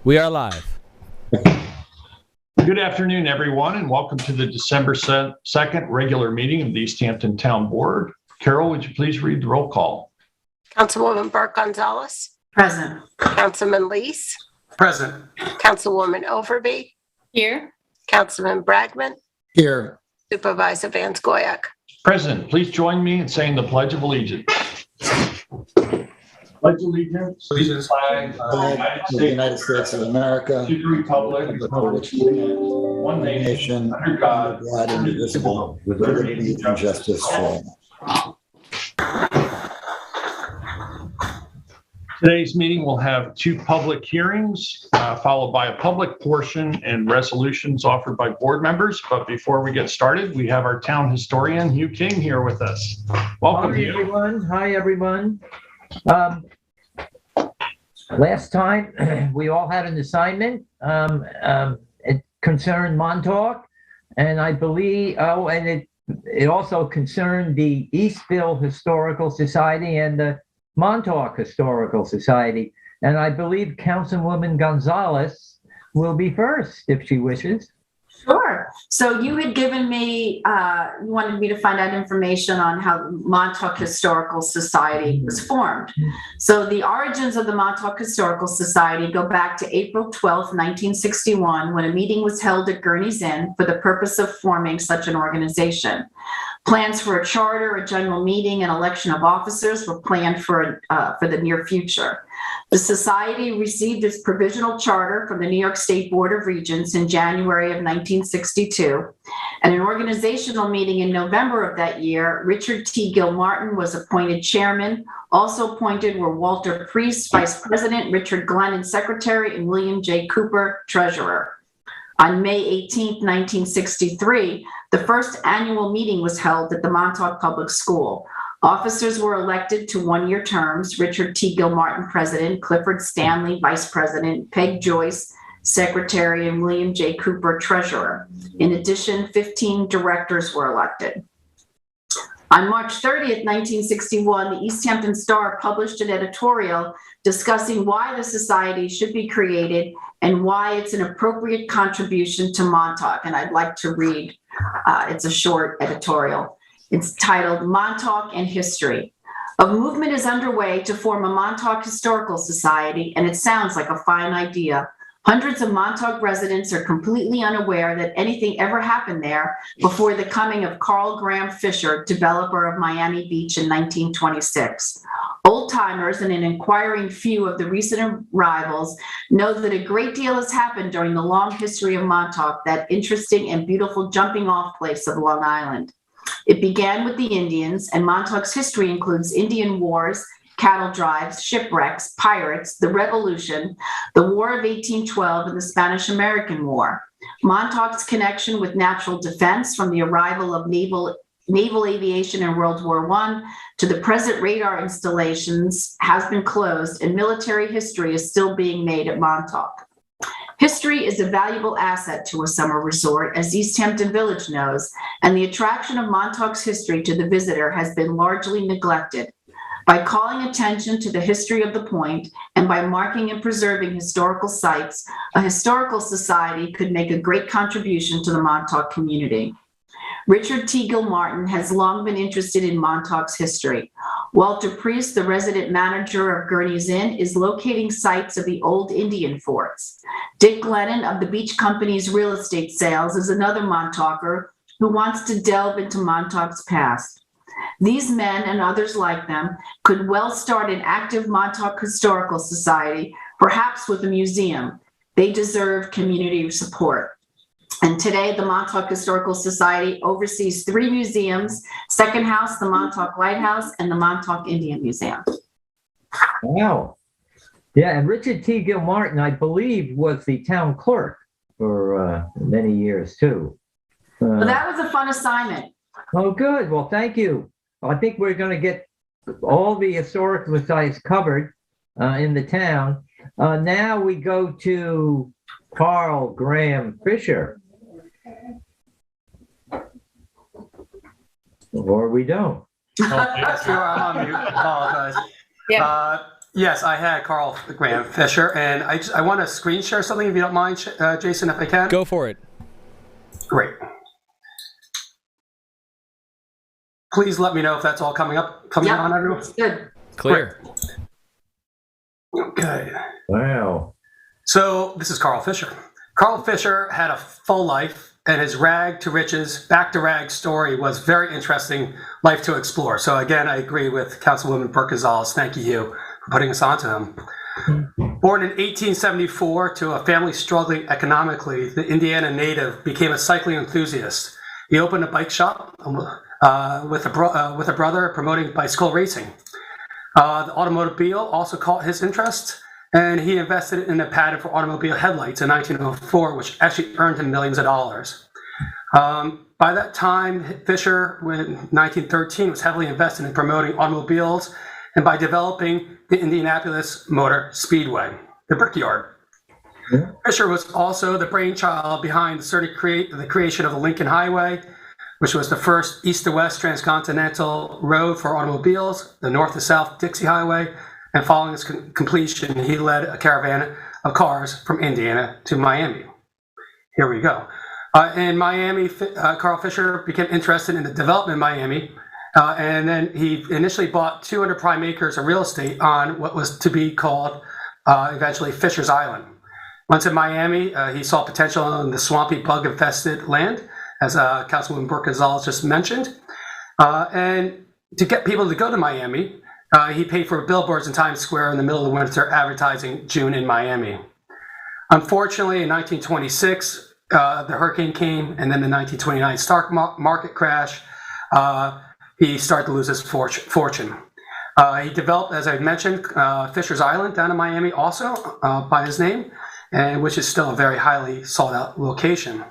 We are live. Good afternoon, everyone, and welcome to the December 2nd regular meeting of the East Hampton Town Board. Carol, would you please read the roll call? Councilwoman Burke Gonzalez. Present. Councilman Leese. Present. Councilwoman Overby. Here. Councilman Bragman. Here. Supervisor Van Scoyac. Present. Please join me in saying the Pledge of Allegiance. Pledge allegiance to the flag of the United States of America, to the republic for which we stand, one nation, under God, indivisible, with liberty and justice for all. Today's meeting will have two public hearings, followed by a public portion and resolutions offered by board members. But before we get started, we have our town historian, Hugh King, here with us. Welcome, Hugh. Hi, everyone. Last time, we all had an assignment. It concerned Montauk, and I believe, and it also concerned the Eastville Historical Society and the Montauk Historical Society. And I believe Councilwoman Gonzalez will be first if she wishes. Sure. So you had given me, you wanted me to find out information on how the Montauk Historical Society was formed. So the origins of the Montauk Historical Society go back to April 12th, 1961, when a meeting was held at Gurney's Inn for the purpose of forming such an organization. Plans for a charter, a general meeting, and election of officers were planned for the near future. The society received its provisional charter from the New York State Board of Regents in January of 1962. At an organizational meeting in November of that year, Richard T. Gilmartin was appointed chairman. Also appointed were Walter Priest, vice president, Richard Glennon, secretary, and William J. Cooper, treasurer. On May 18, 1963, the first annual meeting was held at the Montauk Public School. Officers were elected to one-year terms: Richard T. Gilmartin, president; Clifford Stanley, vice president; Peg Joyce, secretary; and William J. Cooper, treasurer. In addition, 15 directors were elected. On March 30th, 1961, the East Hampton Star published an editorial discussing why the society should be created and why it's an appropriate contribution to Montauk. And I'd like to read, it's a short editorial. It's titled Montauk and History. A movement is underway to form a Montauk Historical Society, and it sounds like a fine idea. Hundreds of Montauk residents are completely unaware that anything ever happened there before the coming of Carl Graham Fisher, developer of Miami Beach in 1926. Old-timers and an inquiring few of the recent arrivals know that a great deal has happened during the long history of Montauk, that interesting and beautiful jumping-off place of Long Island. It began with the Indians, and Montauk's history includes Indian wars, cattle drives, shipwrecks, pirates, the Revolution, the War of 1812, and the Spanish-American War. Montauk's connection with natural defense, from the arrival of naval aviation in World War I to the present radar installations, has been closed, and military history is still being made at Montauk. History is a valuable asset to a summer resort, as East Hampton Village knows, and the attraction of Montauk's history to the visitor has been largely neglected. By calling attention to the history of the point and by marking and preserving historical sites, a historical society could make a great contribution to the Montauk community. Richard T. Gilmartin has long been interested in Montauk's history. Walter Priest, the resident manager of Gurney's Inn, is locating sites of the old Indian forts. Dick Glennon of the Beach Company's real estate sales is another Montaukar who wants to delve into Montauk's past. These men and others like them could well start an active Montauk Historical Society, perhaps with a museum. They deserve community support. And today, the Montauk Historical Society oversees 3 museums: Second House, the Montauk Lighthouse, and the Montauk Indian Museum. Wow. Yeah, and Richard T. Gilmartin, I believe, was the town clerk for many years, too. Well, that was a fun assignment. Oh, good. Well, thank you. I think we're going to get all the historical sites covered in the town. Now we go to Carl Graham Fisher. Or we don't. Oh, yes, I'm on mute. Apologize. Yeah. Yes, I had Carl Graham Fisher, and I want to screen share something if you don't mind, Jason, if I can. Go for it. Great. Please let me know if that's all coming on, everyone. That's good. Clear. Great. Okay. Wow. So this is Carl Fisher. Carl Fisher had a full life, and his rag to riches, back to rag story was very interesting life to explore. So again, I agree with Councilwoman Burke-Gonzalez. Thank you for putting us onto him. Born in 1874 to a family struggling economically, the Indiana native became a cycling enthusiast. He opened a bike shop with a brother promoting bicycle racing. The automobile also caught his interest, and he invested in a patent for automobile headlights in 1904, which actually earned him millions of dollars. By that time, Fisher, in 1913, was heavily invested in promoting automobiles and by developing the Indianapolis Motor Speedway, the Brickyard. Yeah. Fisher was also the brainchild behind the creation of the Lincoln Highway, which was the first east to west transcontinental road for automobiles, the north to south Dixie Highway, and following its completion, he led a caravan of cars from Indiana to Miami. Here we go. In Miami, Carl Fisher became interested in the development of Miami, and then he initially bought 200 prime acres of real estate on what was to be called eventually Fisher's Island. Once in Miami, he saw potential in the swampy, bug-infested land, as Councilwoman Burke-Gonzalez just mentioned. And to get people to go to Miami, he paid for billboards in Times Square in the middle of the winter advertising June in Miami. Unfortunately, in 1926, the hurricane came, and then the 1929 stock market crash, he started to lose his fortune. He developed, as I mentioned, Fisher's Island down in Miami also by his name, and which is still a very highly sought out location.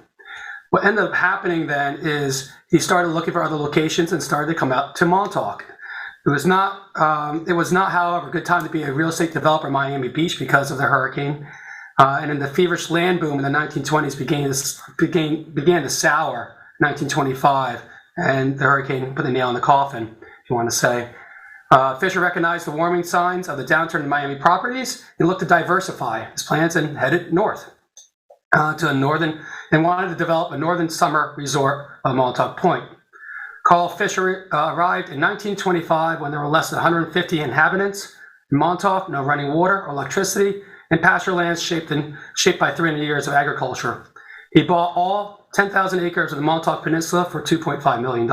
What ended up happening then is he started looking for other locations and started to come out to Montauk. It was not, however, a good time to be a real estate developer in Miami Beach because of the hurricane. And then the feverish land boom in the 1920s began to sour in 1925, and the hurricane put the nail in the coffin, if you want to say. Fisher recognized the warming signs of the downturn in Miami properties and looked to diversify his plans and headed north and wanted to develop a northern summer resort of Montauk Point. Carl Fisher arrived in 1925 when there were less than 150 inhabitants in Montauk, no running water or electricity, and pasture lands shaped by 300 years of agriculture. He bought all 10,000 acres of the Montauk Peninsula for $2.5 million.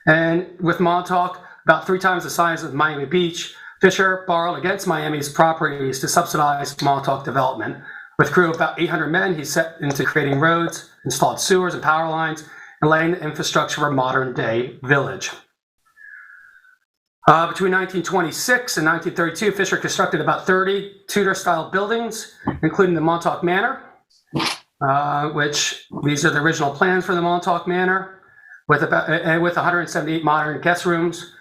And with Montauk about 3 times the size of Miami Beach, Fisher borrowed against Miami's properties to subsidize Montauk development. With a crew of about 800 men, he set into creating roads, installed sewers and power lines, and laying the infrastructure for a modern-day village. Between 1926 and 1932, Fisher constructed about 30 Tudor-style buildings, including the Montauk Manor, which these are the original plans for the Montauk Manor, with 178 modern guest rooms.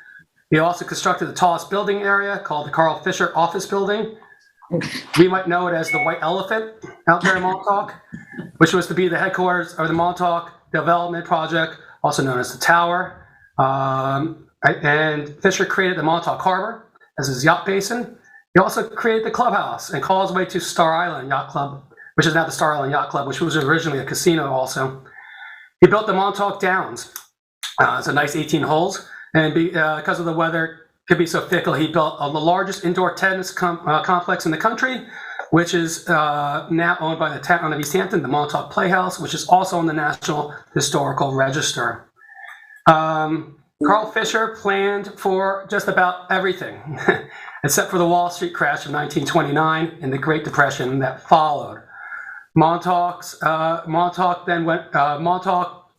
He also constructed the tallest building area called the Carl Fisher Office Building. We might know it as the White Elephant out there in Montauk, which was to be the headquarters of the Montauk Development Project, also known as the Tower. And Fisher created the Montauk Harbor as his yacht basin. He also created the clubhouse and causeway to Star Island Yacht Club, which is now the Star Island Yacht Club, which was originally a casino also. He built the Montauk Downs. It's a nice 18 holes, and because of the weather could be so fickle, he built the largest indoor tennis complex in the country, which is now owned by the town of East Hampton, the Montauk Playhouse, which is also on the National Historical Register. Carl Fisher planned for just about everything, except for the Wall Street crash of 1929 and the Great Depression that followed. Montauk,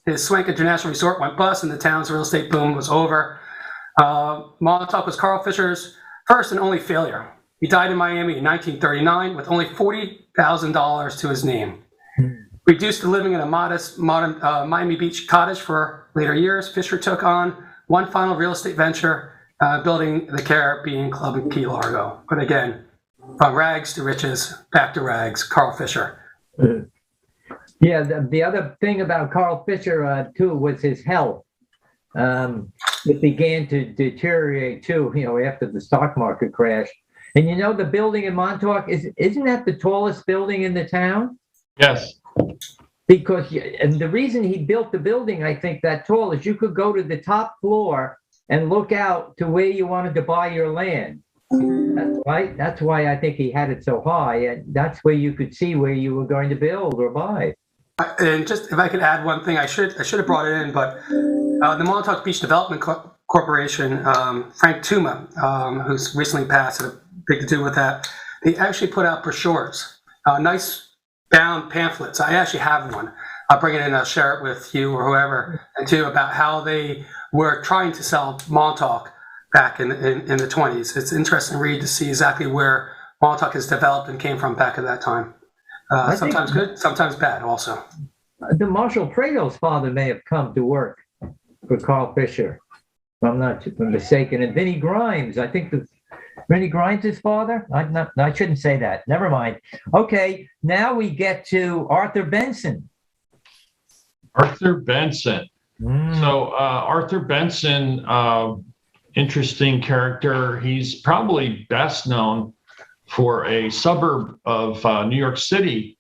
his Swank International Resort went bust, and the town's real estate boom was over. Montauk was Carl Fisher's first and only failure. He died in Miami in 1939 with only $40,000 to his name. Reduced to living in a modest modern Miami Beach cottage for later years, Fisher took on one final real estate venture, building the Caribbean Club in Key Largo. But again, from rags to riches, back to rags, Carl Fisher. Yeah, the other thing about Carl Fisher, too, was his health. it began to deteriorate too, after the stock market crash. And the building in Montauk, isn't that the tallest building in the town? Yes. Because, and the reason he built the building, I think, that tall is you could go to the top floor and look out to where you wanted to buy your land. That's right. That's why I think he had it so high, and that's where you could see where you were going to build or buy. And just if I could add one thing, I should have brought it in, but the Montauk Beach Development Corporation, Frank Tuma, who's recently passed, had a big to do with that. They actually put out brochures, nice bound pamphlets. I actually have one. I'll bring it in. I'll share it with you or whoever, and too, about how they were trying to sell Montauk back in the 20s. It's an interesting read to see exactly where Montauk has developed and came from back at that time. Sometimes good, sometimes bad also. The Marshall Prado's father may have come to work for Carl Fisher, if I'm not mistaken. And Vinnie Grimes, I think Vinnie Grimes' his father? I shouldn't say that. Never mind. Okay, now we get to Arthur Benson. Arthur Benson. So Arthur Benson, interesting character. He's probably best known for a suburb of New York City,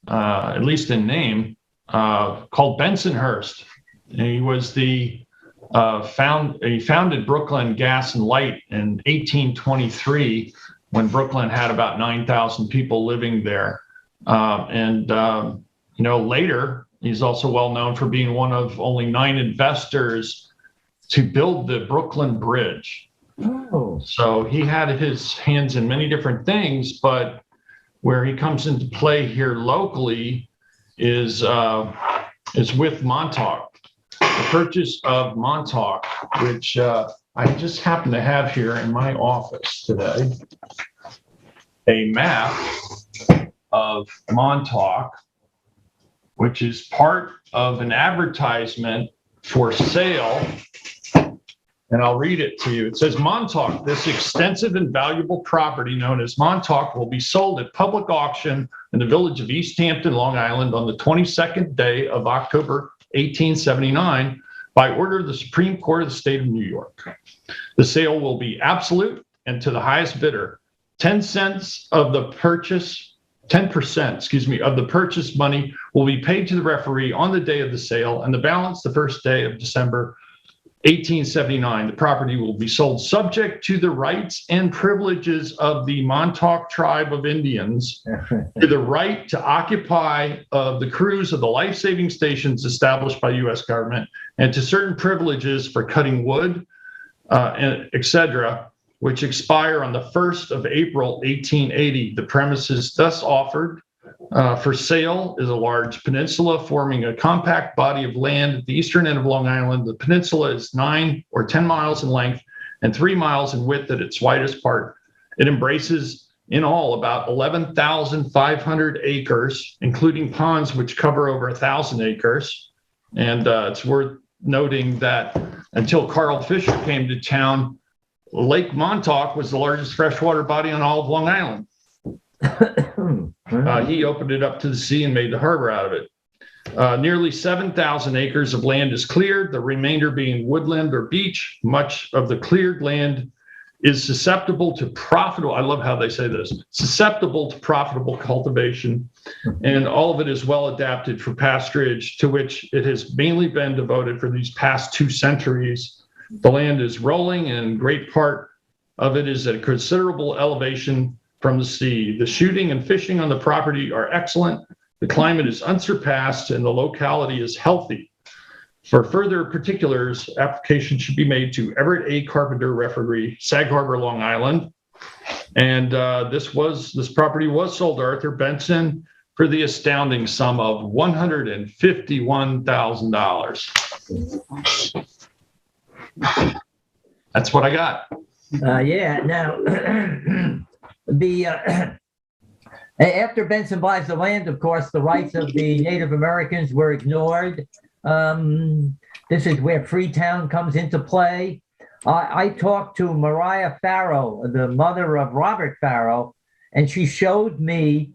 at least in name, called Bensonhurst. And he was he founded Brooklyn Gas and Light in 1823 when Brooklyn had about 9,000 people living there. Later, he's also well known for being one of only 9 investors to build the Brooklyn Bridge. Oh. So he had his hands in many different things, but where he comes into play here locally is with Montauk. The Purchase of Montauk, which I just happen to have here in my office today, a map of Montauk, which is part of an advertisement for sale. And I'll read it to you. It says, Montauk, this extensive and valuable property known as Montauk, will be sold at public auction in the village of East Hampton, Long Island on the 22nd day of October, 1879, by order of the Supreme Court of the state of New York. The sale will be absolute and to the highest bidder. 10% of the purchase money will be paid to the referee on the day of the sale, and the balance the first day of December 1879. The property will be sold subject to the rights and privileges of the Montauk tribe of Indians, to the right to occupy of the crews of the life-saving stations established by the U.S. government, and to certain privileges for cutting wood, etc., which expire on the 1st of April, 1880. The premises thus offered for sale is a large peninsula forming a compact body of land at the eastern end of Long Island. The peninsula is 9 or 10 miles in length and 3 miles in width at its widest part. It embraces in all about 11,500 acres, including ponds which cover over 1,000 acres. And it's worth noting that until Carl Fisher came to town, Lake Montauk was the largest freshwater body on all of Long Island. He opened it up to the sea and made the harbor out of it. Nearly 7,000 acres of land is cleared, the remainder being woodland or beach. Much of the cleared land is susceptible to profitable, I love how they say this, susceptible to profitable cultivation, and all of it is well adapted for pasturage, to which it has mainly been devoted for these past 2 centuries. The land is rolling, and great part of it is at a considerable elevation from the sea. The shooting and fishing on the property are excellent. The climate is unsurpassed, and the locality is healthy. For further particulars, application should be made to Everett A. Carpenter Referee, Sag Harbor, Long Island. And this property was sold to Arthur Benson for the astounding sum of $151,000. That's what I got. Now, after Benson buys the land, of course, the rights of the Native Americans were ignored. This is where Freetown comes into play. I talked to Mariah Farrow, the mother of Robert Farrow, and she showed me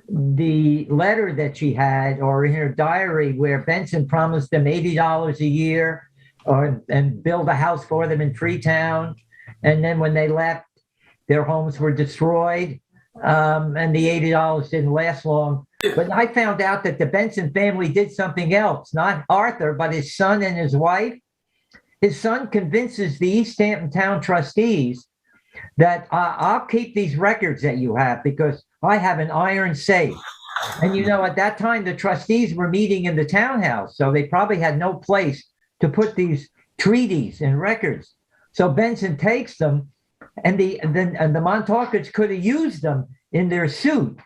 the letter that she had, or in her diary, where Benson promised them $80 a year and build a house for them in Freetown. And then when they left, their homes were destroyed, and the $80 didn't last long. But I found out that the Benson family did something else, not Arthur, but his son and his wife. His son convinces the East Hampton Town trustees that I'll keep these records that you have because I have an iron safe. And at that time, the trustees were meeting in the townhouse, so they probably had no place to put these treaties and records. So Benson takes them, and the Montaukers could have used them in their suit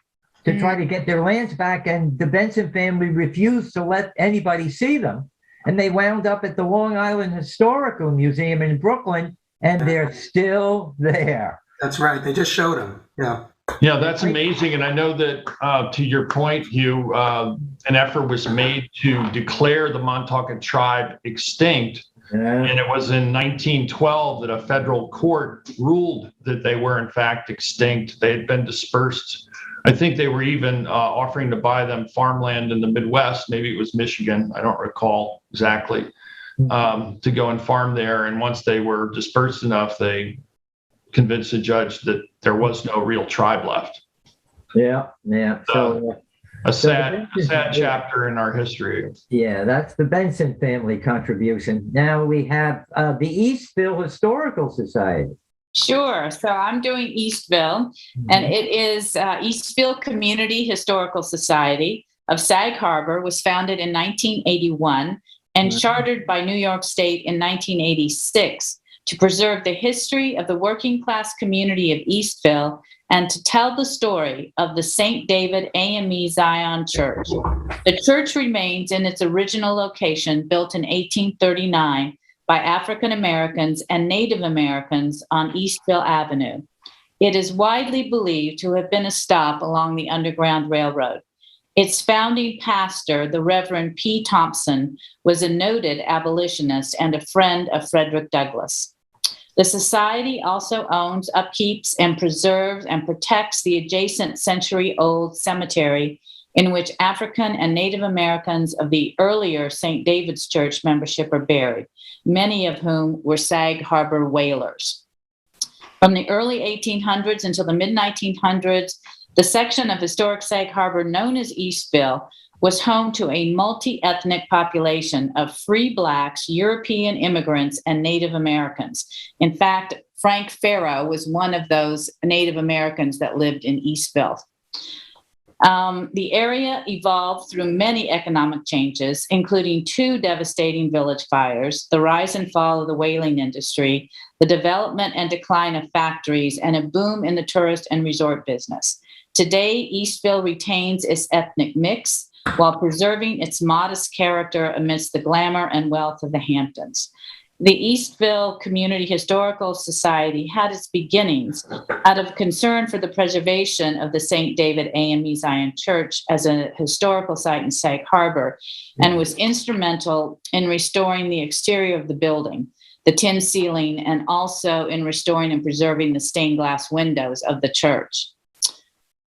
to try to get their lands back, and the Benson family refused to let anybody see them. And they wound up at the Long Island Historical Museum in Brooklyn, and they're still there. That's right. They just showed them. Yeah. Yeah, that's amazing. And I know that to your point, Hugh, an effort was made to declare the Montauk tribe extinct. Yeah. And it was in 1912 that a federal court ruled that they were in fact extinct. They had been dispersed. I think they were even offering to buy them farmland in the Midwest. Maybe it was Michigan. I don't recall exactly, to go and farm there. And once they were dispersed enough, they convinced the judge that there was no real tribe left. Yeah, yeah. So a sad chapter in our history. Yeah, that's the Benson family contribution. Now we have the Eastville Historical Society. Sure. So I'm doing Eastville, and it is Eastville Community Historical Society of Sag Harbor was founded in 1981 and chartered by New York State in 1986 to preserve the history of the working class community of Eastville and to tell the story of the St. David AME Zion Church. The church remains in its original location, built in 1839 by African Americans and Native Americans on Eastville Avenue. It is widely believed to have been a stop along the Underground Railroad. Its founding pastor, the Reverend P. Thompson, was a noted abolitionist and a friend of Frederick Douglass. The society also owns, upkeeps, and preserves and protects the adjacent century-old cemetery in which African and Native Americans of the earlier St. David's Church membership are buried, many of whom were Sag Harbor whalers. From the early 1800s until the mid-1900s, the section of historic Sag Harbor known as Eastville was home to a multi-ethnic population of free Blacks, European immigrants, and Native Americans. In fact, Frank Farrow was one of those Native Americans that lived in Eastville. The area evolved through many economic changes, including 2 devastating village fires, the rise and fall of the whaling industry, the development and decline of factories, and a boom in the tourist and resort business. Today, Eastville retains its ethnic mix while preserving its modest character amidst the glamour and wealth of the Hamptons. The Eastville Community Historical Society had its beginnings out of concern for the preservation of the St. David AME Zion Church as a historical site in Sag Harbor, and was instrumental in restoring the exterior of the building, the tin ceiling, and also in restoring and preserving the stained glass windows of the church.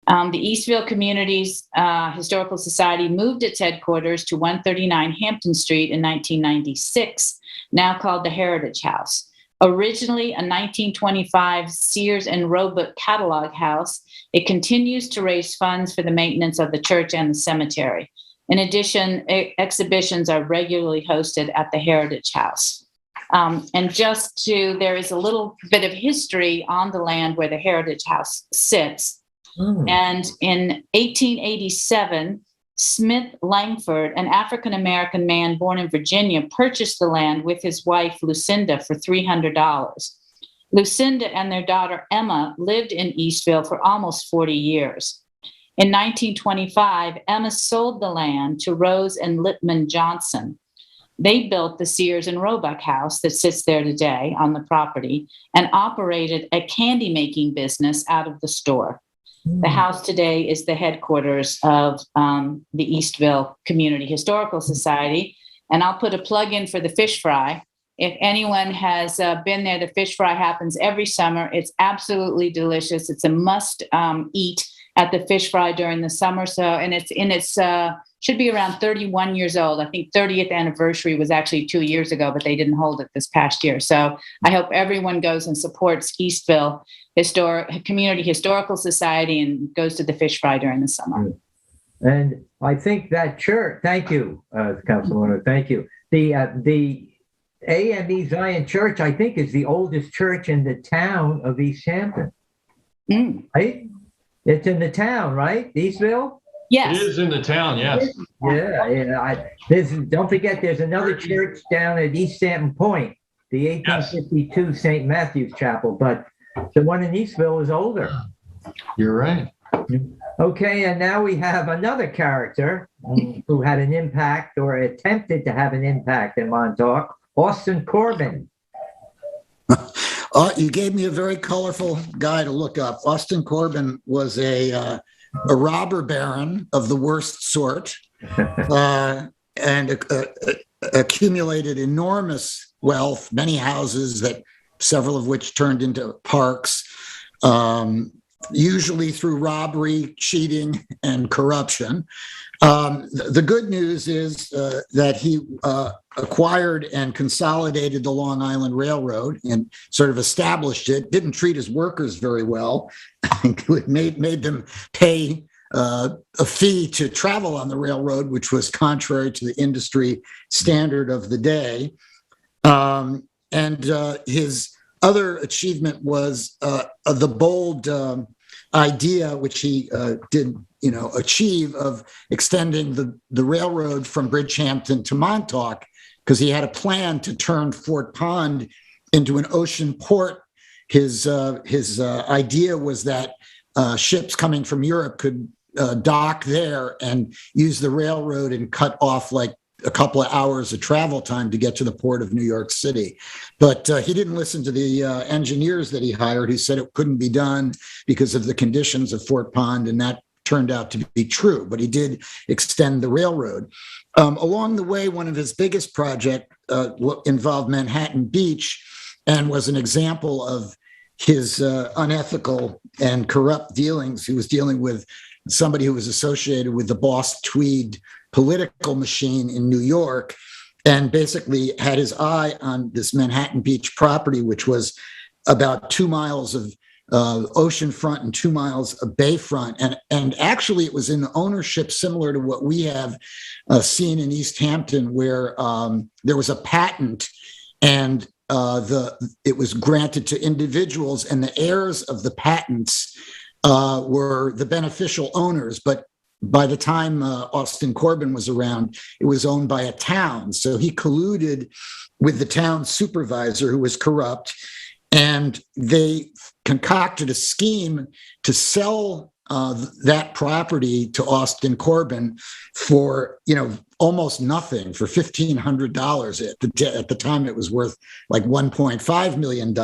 The Eastville Communities Historical Society moved its headquarters to 139 Hampton Street in 1996, now called the Heritage House. Originally a 1925 Sears and Roebuck catalog house, it continues to raise funds for the maintenance of the church and the cemetery. In addition, exhibitions are regularly hosted at the Heritage House. There is a little bit of history on the land where the Heritage House sits. And in 1887, Smith Langford, an African-American man born in Virginia, purchased the land with his wife, Lucinda, for $300. Lucinda and their daughter, Emma, lived in Eastville for almost 40 years. In 1925, Emma sold the land to Rose and Lippman Johnson. They built the Sears and Roebuck house that sits there today on the property and operated a candy-making business out of the store. The house today is the headquarters of the Eastville Community Historical Society. And I'll put a plug in for the fish fry. If anyone has been there, the fish fry happens every summer. It's absolutely delicious. It's a must eat at the fish fry during the summer. And it's in its should be around 31 years old. I think 30th anniversary was actually 2 years ago, but they didn't hold it this past year. So I hope everyone goes and supports Eastville Community Historical Society and goes to the fish fry during the summer. And I think that church, thank you, Councilwoman, thank you. The AME Zion Church, I think, is the oldest church in the town of East Hampton. Right? It's in the town, right? Eastville? Yes. It is in the town, yes. Don't forget, there's another church down at East Hampton Point, the 1852 St. Matthew's Chapel, but the one in Eastville is older. You're right. Okay, and now we have another character who had an impact or attempted to have an impact in Montauk, Austin Corbin. You gave me a very colorful guy to look up. Austin Corbin was a robber baron of the worst sort, and accumulated enormous wealth, many houses several of which turned into parks, usually through robbery, cheating, and corruption. The good news is that he acquired and consolidated the Long Island Railroad and sort of established it, didn't treat his workers very well, made them pay a fee to travel on the railroad, which was contrary to the industry standard of the day. And his other achievement was the bold idea, which he did, achieve, of extending the railroad from Bridgehampton to Montauk, because he had a plan to turn Fort Pond into an ocean port. His idea was that ships coming from Europe could dock there and use the railroad and cut off like a couple of hours of travel time to get to the port of New York City. But he didn't listen to the engineers that he hired, who said it couldn't be done because of the conditions of Fort Pond, and that turned out to be true. But he did extend the railroad. Along the way, one of his biggest projects involved Manhattan Beach and was an example of his unethical and corrupt dealings. He was dealing with somebody who was associated with the Boss Tweed political machine in New York, and basically had his eye on this Manhattan Beach property, which was about 2 miles of oceanfront and 2 miles of bayfront. And actually it was in ownership similar to what we have seen in East Hampton, where there was a patent, and it was granted to individuals, and the heirs of the patents were the beneficial owners. But by the time Austin Corbin was around, it was owned by a town. So he colluded with the town supervisor, who was corrupt, and they concocted a scheme to sell that property to Austin Corbin for, almost nothing, for $1,500. At the time, it was worth like $1.5 million.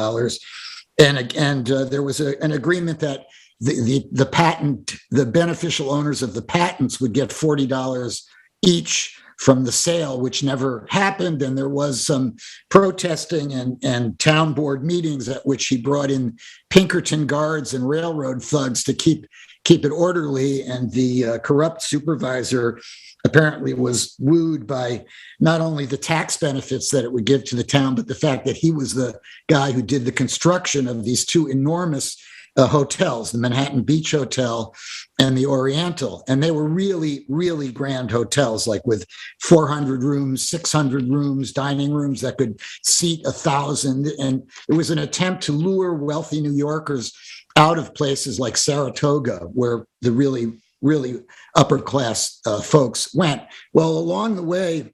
And there was an agreement that the beneficial owners of the patents would get $40 each from the sale, which never happened. And there was some protesting and town board meetings at which he brought in Pinkerton guards and railroad thugs to keep it orderly. And the corrupt supervisor apparently was wooed by not only the tax benefits that it would give to the town, but the fact that he was the guy who did the construction of these two enormous hotels, the Manhattan Beach Hotel and the Oriental. And they were really, really grand hotels, like with 400 rooms, 600 rooms, dining rooms that could seat 1,000. And it was an attempt to lure wealthy New Yorkers out of places like Saratoga, where the really, really upper class folks went. Well, along the way,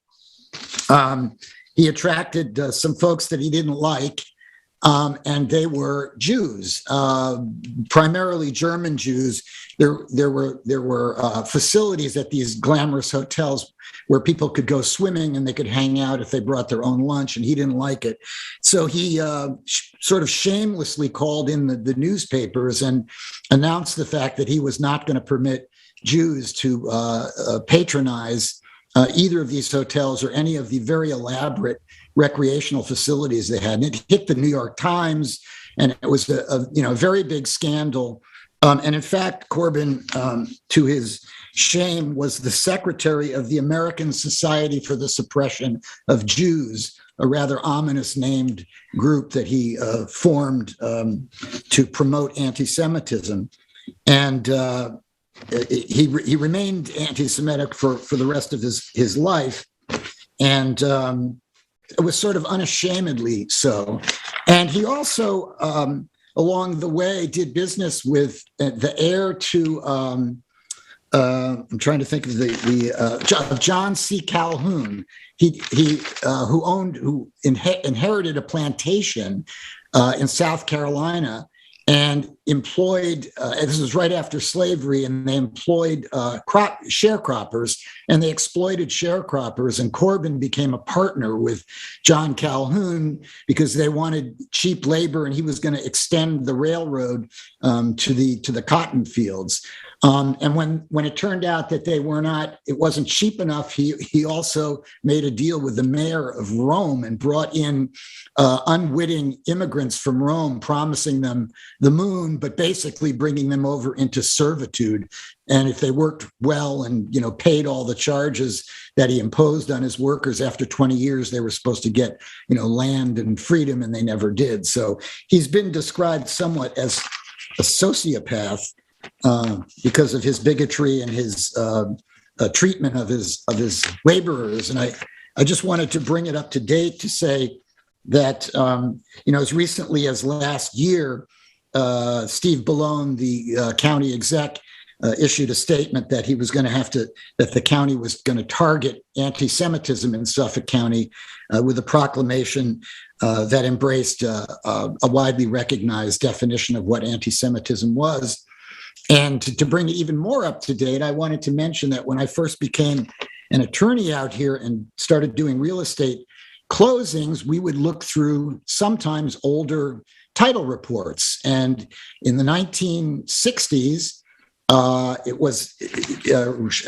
he attracted some folks that he didn't like. And they were Jews, primarily German Jews. There were facilities at these glamorous hotels where people could go swimming and they could hang out if they brought their own lunch, and he didn't like it. So he sort of shamelessly called in the newspapers and announced the fact that he was not going to permit Jews to patronize either of these hotels or any of the very elaborate recreational facilities they had. And it hit the New York Times, and it was a very big scandal. And in fact, Corbin, to his shame, was the secretary of the American Society for the Suppression of Jews, a rather ominous named group that he formed to promote anti-Semitism. And he remained anti-Semitic for the rest of his life. And it was sort of unashamedly so. And he also, along the way, did business with the heir to, I'm trying to think of John C. Calhoun. Who inherited a plantation in South Carolina and employed, this was right after slavery, and they employed sharecroppers, and they exploited sharecroppers, and Corbin became a partner with John Calhoun because they wanted cheap labor, and he was going to extend the railroad to the cotton fields. And when it turned out that it wasn't cheap enough, he also made a deal with the mayor of Rome and brought in unwitting immigrants from Rome, promising them the moon, but basically bringing them over into servitude. And if they worked well and paid all the charges that he imposed on his workers, after 20 years, they were supposed to get land and freedom, and they never did. So he's been described somewhat as a sociopath. Because of his bigotry and his treatment of his laborers. And I just wanted to bring it up to date to say that, as recently as last year, Steve Ballone, the county exec, issued a statement that he was going to that the county was going to target anti-Semitism in Suffolk County with a proclamation that embraced a widely recognized definition of what anti-Semitism was. And to bring it even more up to date, I wanted to mention that when I first became an attorney out here and started doing real estate closings, we would look through sometimes older title reports. And in the 1960s, it was,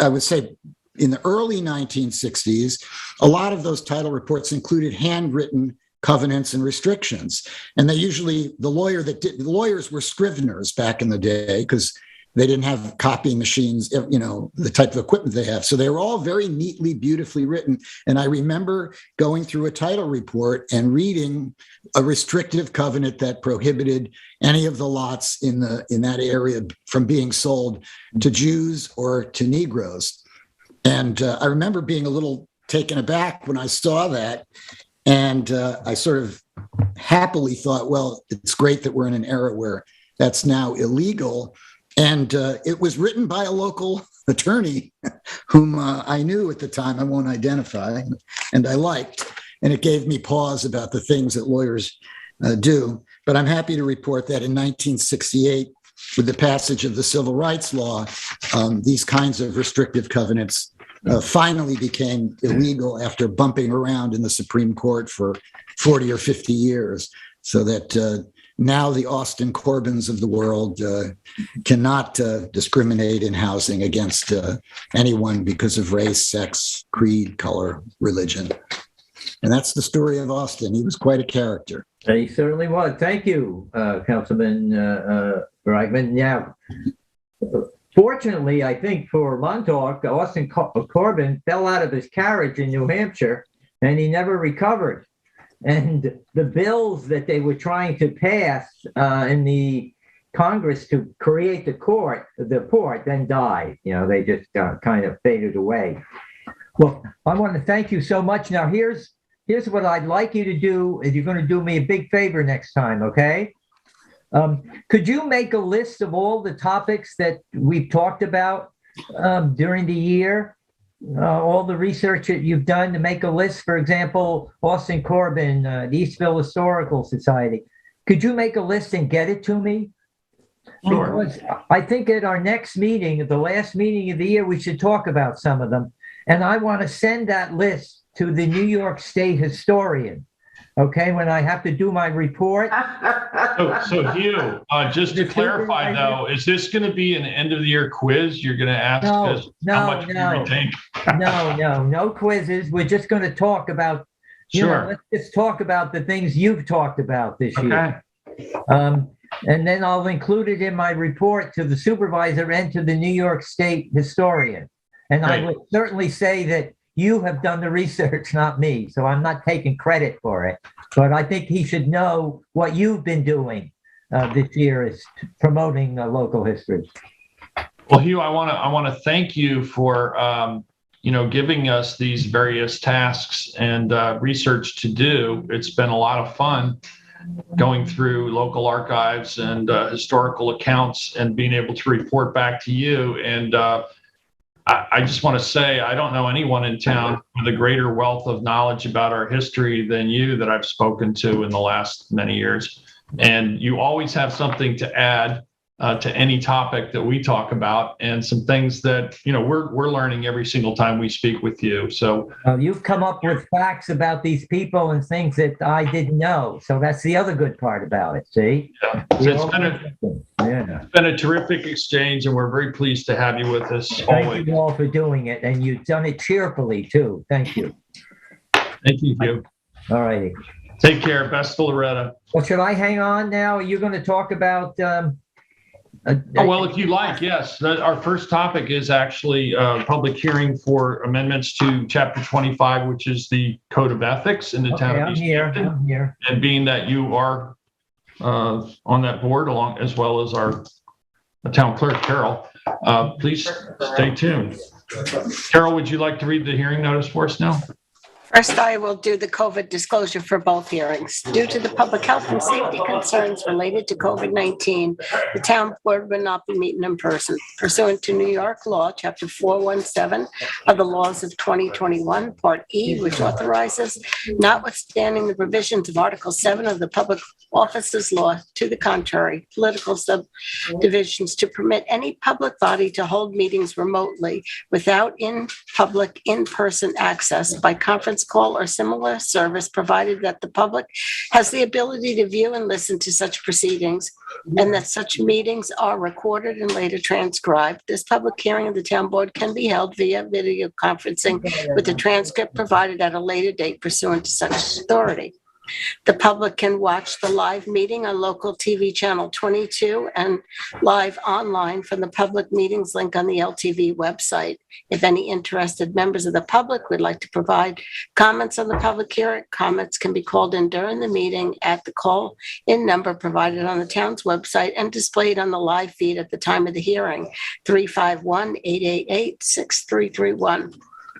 I would say, in the early 1960s, a lot of those title reports included handwritten covenants and restrictions. And the lawyers were scriveners back in the day because they didn't have copying machines, the type of equipment they have. So they were all very neatly, beautifully written. And I remember going through a title report and reading a restrictive covenant that prohibited any of the lots in that area from being sold to Jews or to Negroes. And I remember being a little taken aback when I saw that. And I sort of happily thought, well, it's great that we're in an era where that's now illegal. And it was written by a local attorney whom I knew at the time, I won't identify, and I liked. And it gave me pause about the things that lawyers do. But I'm happy to report that in 1968, with the passage of the Civil Rights Law, these kinds of restrictive covenants finally became illegal after bumping around in the Supreme Court for 40 or 50 years, so that now the Austin Corbins of the world cannot discriminate in housing against anyone because of race, sex, creed, color, religion. And that's the story of Austin. He was quite a character. He certainly was. Thank you, Councilman Bragman. Yeah. Fortunately, I think for Montauk, Austin Corbin fell out of his carriage in New Hampshire, and he never recovered. And the bills that they were trying to pass in the Congress to create the port then died. They just kind of faded away. Well, I want to thank you so much. Now, here's what I'd like you to do. Is you're going to do me a big favor next time, okay? Could you make a list of all the topics that we've talked about during the year? All the research that you've done to make a list, for example, Austin Corbin, the Eastville Historical Society. Could you make a list and get it to me? Sure. Because I think at our next meeting, at the last meeting of the year, we should talk about some of them. And I want to send that list to the New York State historian. Okay, when I have to do my report. So Hugh, just to clarify though, is this going to be an end of the year quiz? You're going to ask us how much we retain? No quizzes. We're just going to talk about, let's just talk about the things you've talked about this year. And then I'll include it in my report to the supervisor and to the New York State historian. And I would certainly say that you have done the research, not me. So I'm not taking credit for it. But I think he should know what you've been doing this year is promoting local history. Well, Hugh, I want to thank you for giving us these various tasks and research to do. It's been a lot of fun going through local archives and historical accounts and being able to report back to you. And I just want to say, I don't know anyone in town with a greater wealth of knowledge about our history than you that I've spoken to in the last many years. And you always have something to add to any topic that we talk about, and some things that we're learning every single time we speak with you. So you've come up with facts about these people and things that I didn't know. So that's the other good part about it. See, it's been a terrific exchange, and we're very pleased to have you with us. Thank you all for doing it, and you've done it cheerfully too. Thank you. Thank you, Hugh. All righty. Take care. Best, Loretta. Well, should I hang on now? Are you going to talk about? Well, if you like, yes. Our first topic is actually a public hearing for amendments to Chapter 25, which is the Code of Ethics in the town of East Hampton. I'm here. And being that you are on that board, along as well as our town clerk, Carol, please stay tuned. Carol, would you like to read the hearing notice for us now? First, I will do the COVID disclosure for both hearings. Due to the public health and safety concerns related to COVID-19, the town board will not be meeting in person. Pursuant to New York law, Chapter 417 of the laws of 2021, Part E, which authorizes, notwithstanding the provisions of Article 7 of the Public Offices Law, to the contrary, political subdivisions to permit any public body to hold meetings remotely without in-public, in-person access by conference call or similar service, provided that the public has the ability to view and listen to such proceedings, and that such meetings are recorded and later transcribed. This public hearing of the town board can be held via video conferencing with the transcript provided at a later date pursuant to such authority. The public can watch the live meeting on local TV channel 22 and live online from the public meetings link on the LTV website. If any interested members of the public would like to provide comments on the public hearing, comments can be called in during the meeting at the call-in number provided on the town's website and displayed on the live feed at the time of the hearing, 351-888-6331.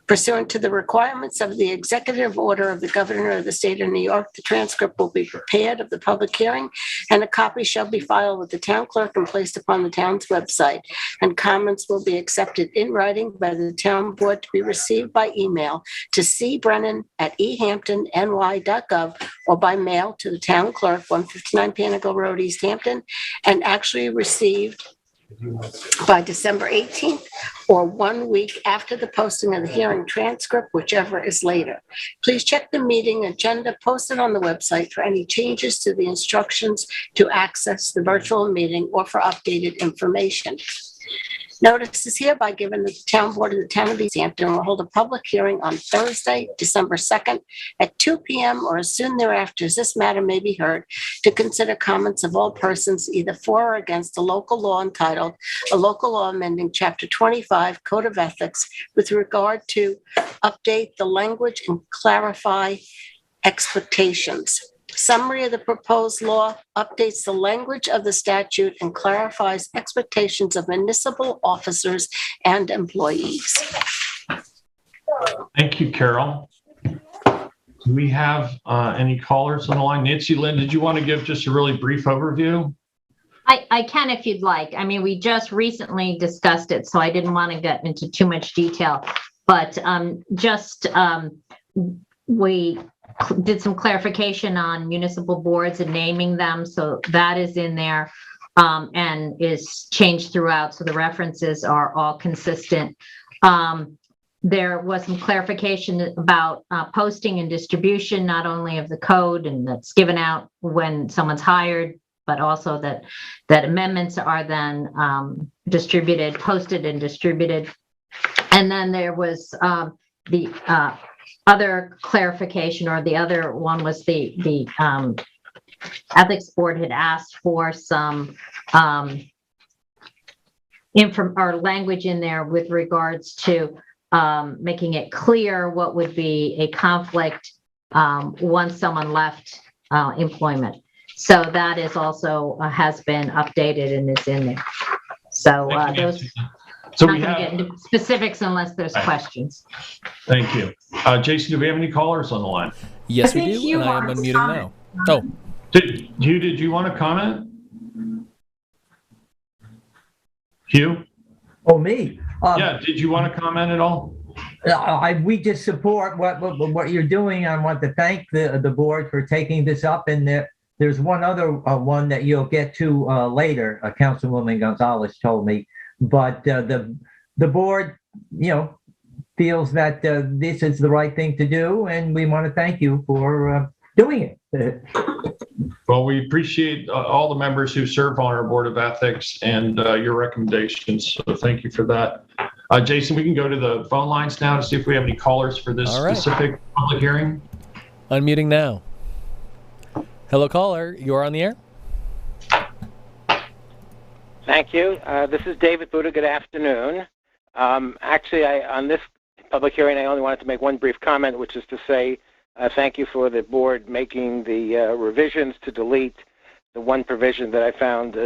Pursuant to the requirements of the executive order of the governor of the state of New York, the transcript will be prepared of the public hearing, and a copy shall be filed with the town clerk and placed upon the town's website. And comments will be accepted in writing by the town board to be received by email to cbrennan@ehamptonny.gov or by mail to the town clerk, 159 Panago Road, East Hampton, and actually received by December 18th or 1 week after the posting of the hearing transcript, whichever is later. Please check the meeting agenda posted on the website for any changes to the instructions to access the virtual meeting or for updated information. Notice is hereby given that the town board of the town of East Hampton will hold a public hearing on Thursday, December 2nd at 2 p.m. or as soon thereafter as this matter may be heard, to consider comments of all persons either for or against a local law entitled a local law amending Chapter 25 Code of Ethics with regard to update the language and clarify expectations. Summary of the proposed law updates the language of the statute and clarifies expectations of municipal officers and employees. Thank you, Carol. Do we have any callers on the line? Nancy Lynn, did you want to give just a really brief overview? I can if you'd like. I mean, we just recently discussed it, so I didn't want to get into too much detail, but we did some clarification on municipal boards and naming them. So that is in there and is changed throughout. So the references are all consistent. There was some clarification about posting and distribution, not only of the code and that's given out when someone's hired, but also that amendments are then posted and distributed. And then there was the other clarification, or the other one was the ethics board had asked for some or language in there with regards to making it clear what would be a conflict once someone left employment. So that is also has been updated and is in there. So those. So I'm we not going to have, get into specifics unless there's questions. thank you. Jason, do we have any callers on the line? Yes, I we think do, Hugh and I am wants to unmuting comment. now. Oh, Did you want to comment? Hugh? Oh, me? Yeah, did you want to comment at all? We just support what you're doing. I want to thank the board for taking this up. And there's one other one that you'll get to later. Councilwoman Gonzalez told me, but the board, feels that this is the right thing to do, and we want to thank you for doing it. Well, we appreciate all the members who serve on our Board of Ethics and your recommendations. So thank you for that. Jason, we can go to the phone lines now to see if we have any callers for this All right. specific public hearing. unmuting now. Hello, caller. You are on the air. Thank you. This is David Buddha. Good afternoon. Actually, on this public hearing, I only wanted to make one brief comment, which is to say thank you for the board making the revisions to delete the one provision that I found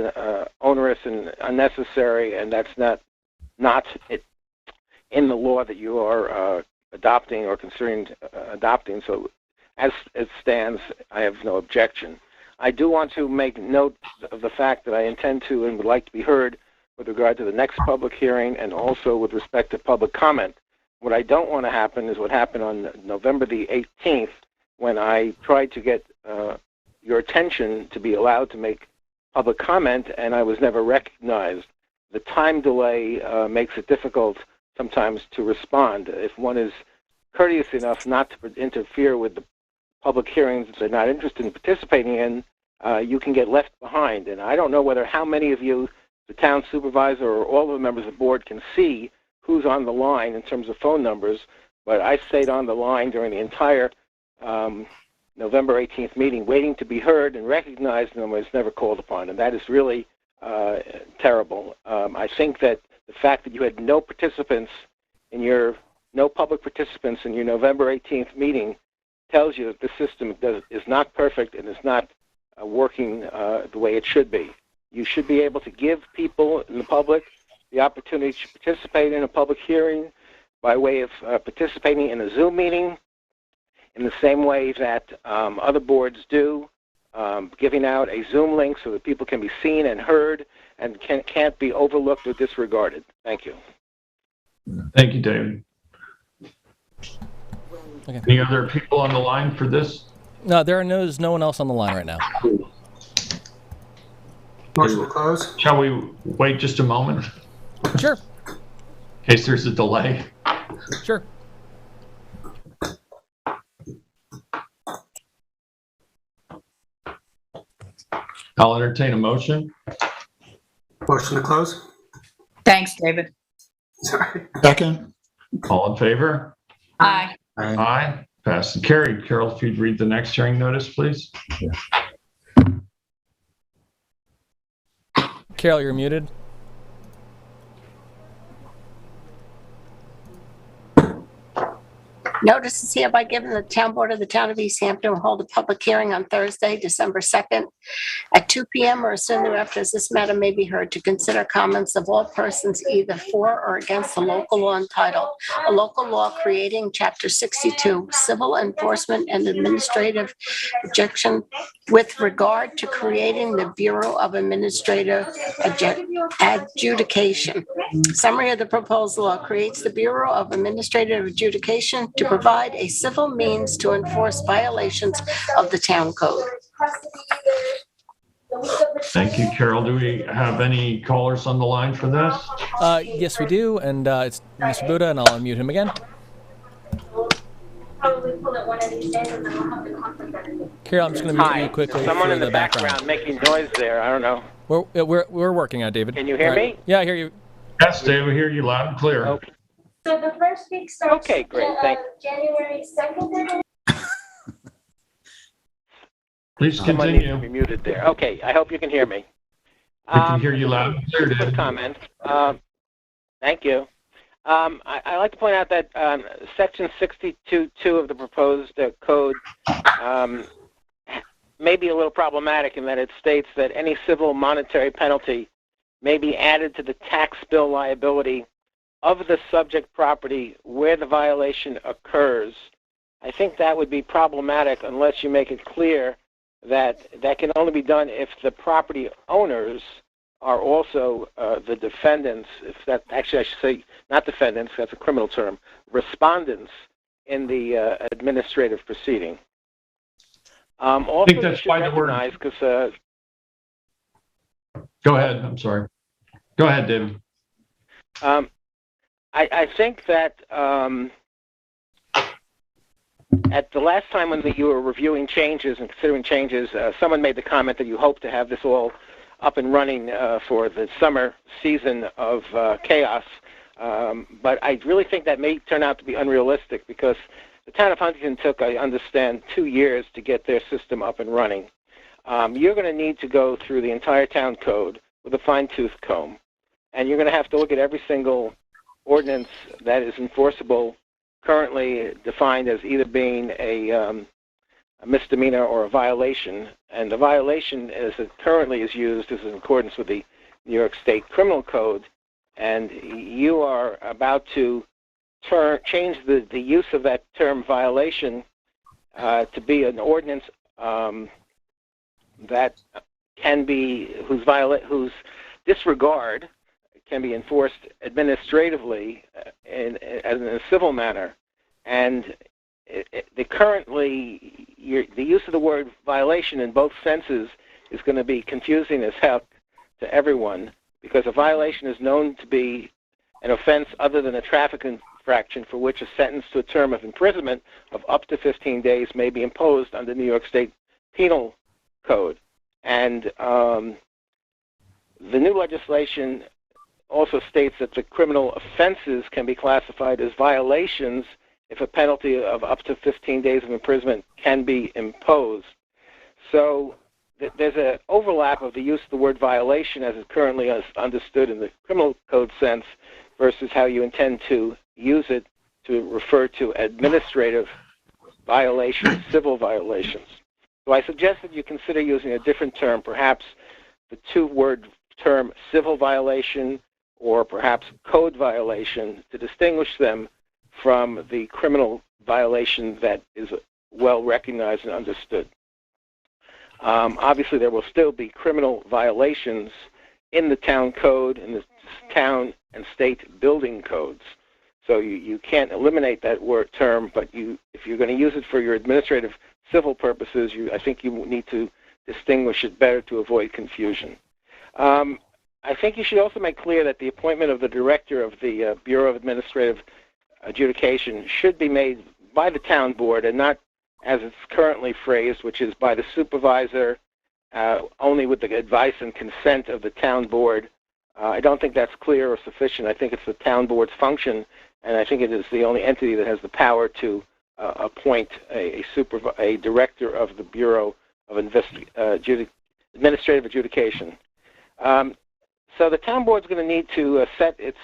onerous and unnecessary, and that's not in the law that you are adopting or considering adopting. So as it stands, I have no objection. I do want to make note of the fact that I intend to and would like to be heard with regard to the next public hearing and also with respect to public comment. What I don't want to happen is what happened on November the 18th when I tried to get your attention to be allowed to make public comment and I was never recognized. The time delay makes it difficult sometimes to respond. If one is courteous enough not to interfere with the public hearings that they're not interested in participating in, you can get left behind. And I don't know whether how many of you, the town supervisor or all of the members of the board, can see who's on the line in terms of phone numbers, but I stayed on the line during the entire November 18th meeting waiting to be heard and recognized, and was never called upon. And that is really terrible. I think that the fact that you had no public participants in your November 18th meeting tells you that the system is not perfect and is not working the way it should be. You should be able to give people in the public the opportunity to participate in a public hearing by way of participating in a Zoom meeting in the same way that other boards do, giving out a Zoom link so that people can be seen and heard and can't be overlooked or disregarded. Thank you. Thank you, David. Okay. Any other people on the line for this? No, there's no one else on the line right now. Motion to close. Shall we wait just a moment Sure. in case there's a delay? Sure. I'll entertain a motion. Motion to close. Thanks, David. Sorry. Second. All in favor? Aye. Aye. Passed and carried. Carol, if you'd read the next hearing notice, please. Carol, you're muted. Notice is hereby given the town board of the town of East Hampton will hold a public hearing on Thursday, December 2nd at 2 p.m. or as soon thereafter as this matter may be heard to consider comments of all persons either for or against the local law entitled, a local law creating Chapter 62, Civil Enforcement and Administrative Objection with regard to creating the Bureau of Administrative Adjudication. Summary of the proposed law creates the Bureau of Administrative Adjudication to provide a civil means to enforce violations of the town code. Thank you, Carol. Do we have any callers on the line for this? Yes, we do, and it's Mr. Buddha, and I'll unmute him again. Carol, I'm just going to mute you quickly. Someone for in the background making noise there. I don't know. We're working on it, David. Can you hear me? Yeah, I hear you. Yes, Dave, we hear you loud and clear. Okay. So the first week starts Okay, great. Thank January 2nd. Please Someone needs to continue. be muted there. Okay, I hope you can hear me. We can hear you loud and clear, Quick David. comment. Thank you. I like to point out that Section 62.2 of the proposed code may be a little problematic in that it states that any civil monetary penalty may be added to the tax bill liability of the subject property where the violation occurs. I think that would be problematic unless you make it clear that that can only be done if the property owners are also the defendants, if that, actually I should say not defendants, that's a criminal term, respondents in the administrative proceeding. Also, I think that's why the word. because Go ahead. I'm sorry. Go ahead, David. I think that at the last time when you were reviewing changes and considering changes, someone made the comment that you hope to have this all up and running for the summer season of chaos. But I really think that may turn out to be unrealistic because the town of Huntington took, I understand, 2 years to get their system up and running. You're going to need to go through the entire town code with a fine-tooth comb, and you're going to have to look at every single ordinance that is enforceable, currently defined as either being a misdemeanor or a violation. And the violation as it currently is used is in accordance with the New York State Criminal Code, and you are about to change the use of that term violation to be an ordinance that can be, whose disregard can be enforced administratively in a civil manner. And the use of the word violation in both senses is going to be confusing as hell to everyone, because a violation is known to be an offense other than a traffic infraction for which a sentence to a term of imprisonment of up to 15 days may be imposed under New York State Penal Code. And the new legislation also states that the criminal offenses can be classified as violations if a penalty of up to 15 days of imprisonment can be imposed. So there's an overlap of the use of the word violation as it currently is understood in the criminal code sense versus how you intend to use it to refer to administrative violations, civil violations. So I suggest that you consider using a different term, perhaps the two-word term civil violation or perhaps code violation, to distinguish them from the criminal violation that is well recognized and understood. Obviously, there will still be criminal violations in the town code, in the town and state building codes. So you can't eliminate that word term, but if you're going to use it for your administrative civil purposes, I think you need to distinguish it better to avoid confusion. I think you should also make clear that the appointment of the director of the Bureau of Administrative Adjudication should be made by the town board and not as it's currently phrased, which is by the supervisor, only with the advice and consent of the town board. I don't think that's clear or sufficient. I think it's the town board's function, and I think it is the only entity that has the power to appoint a director of the Bureau of Administrative Adjudication. So the town board's going to need to set its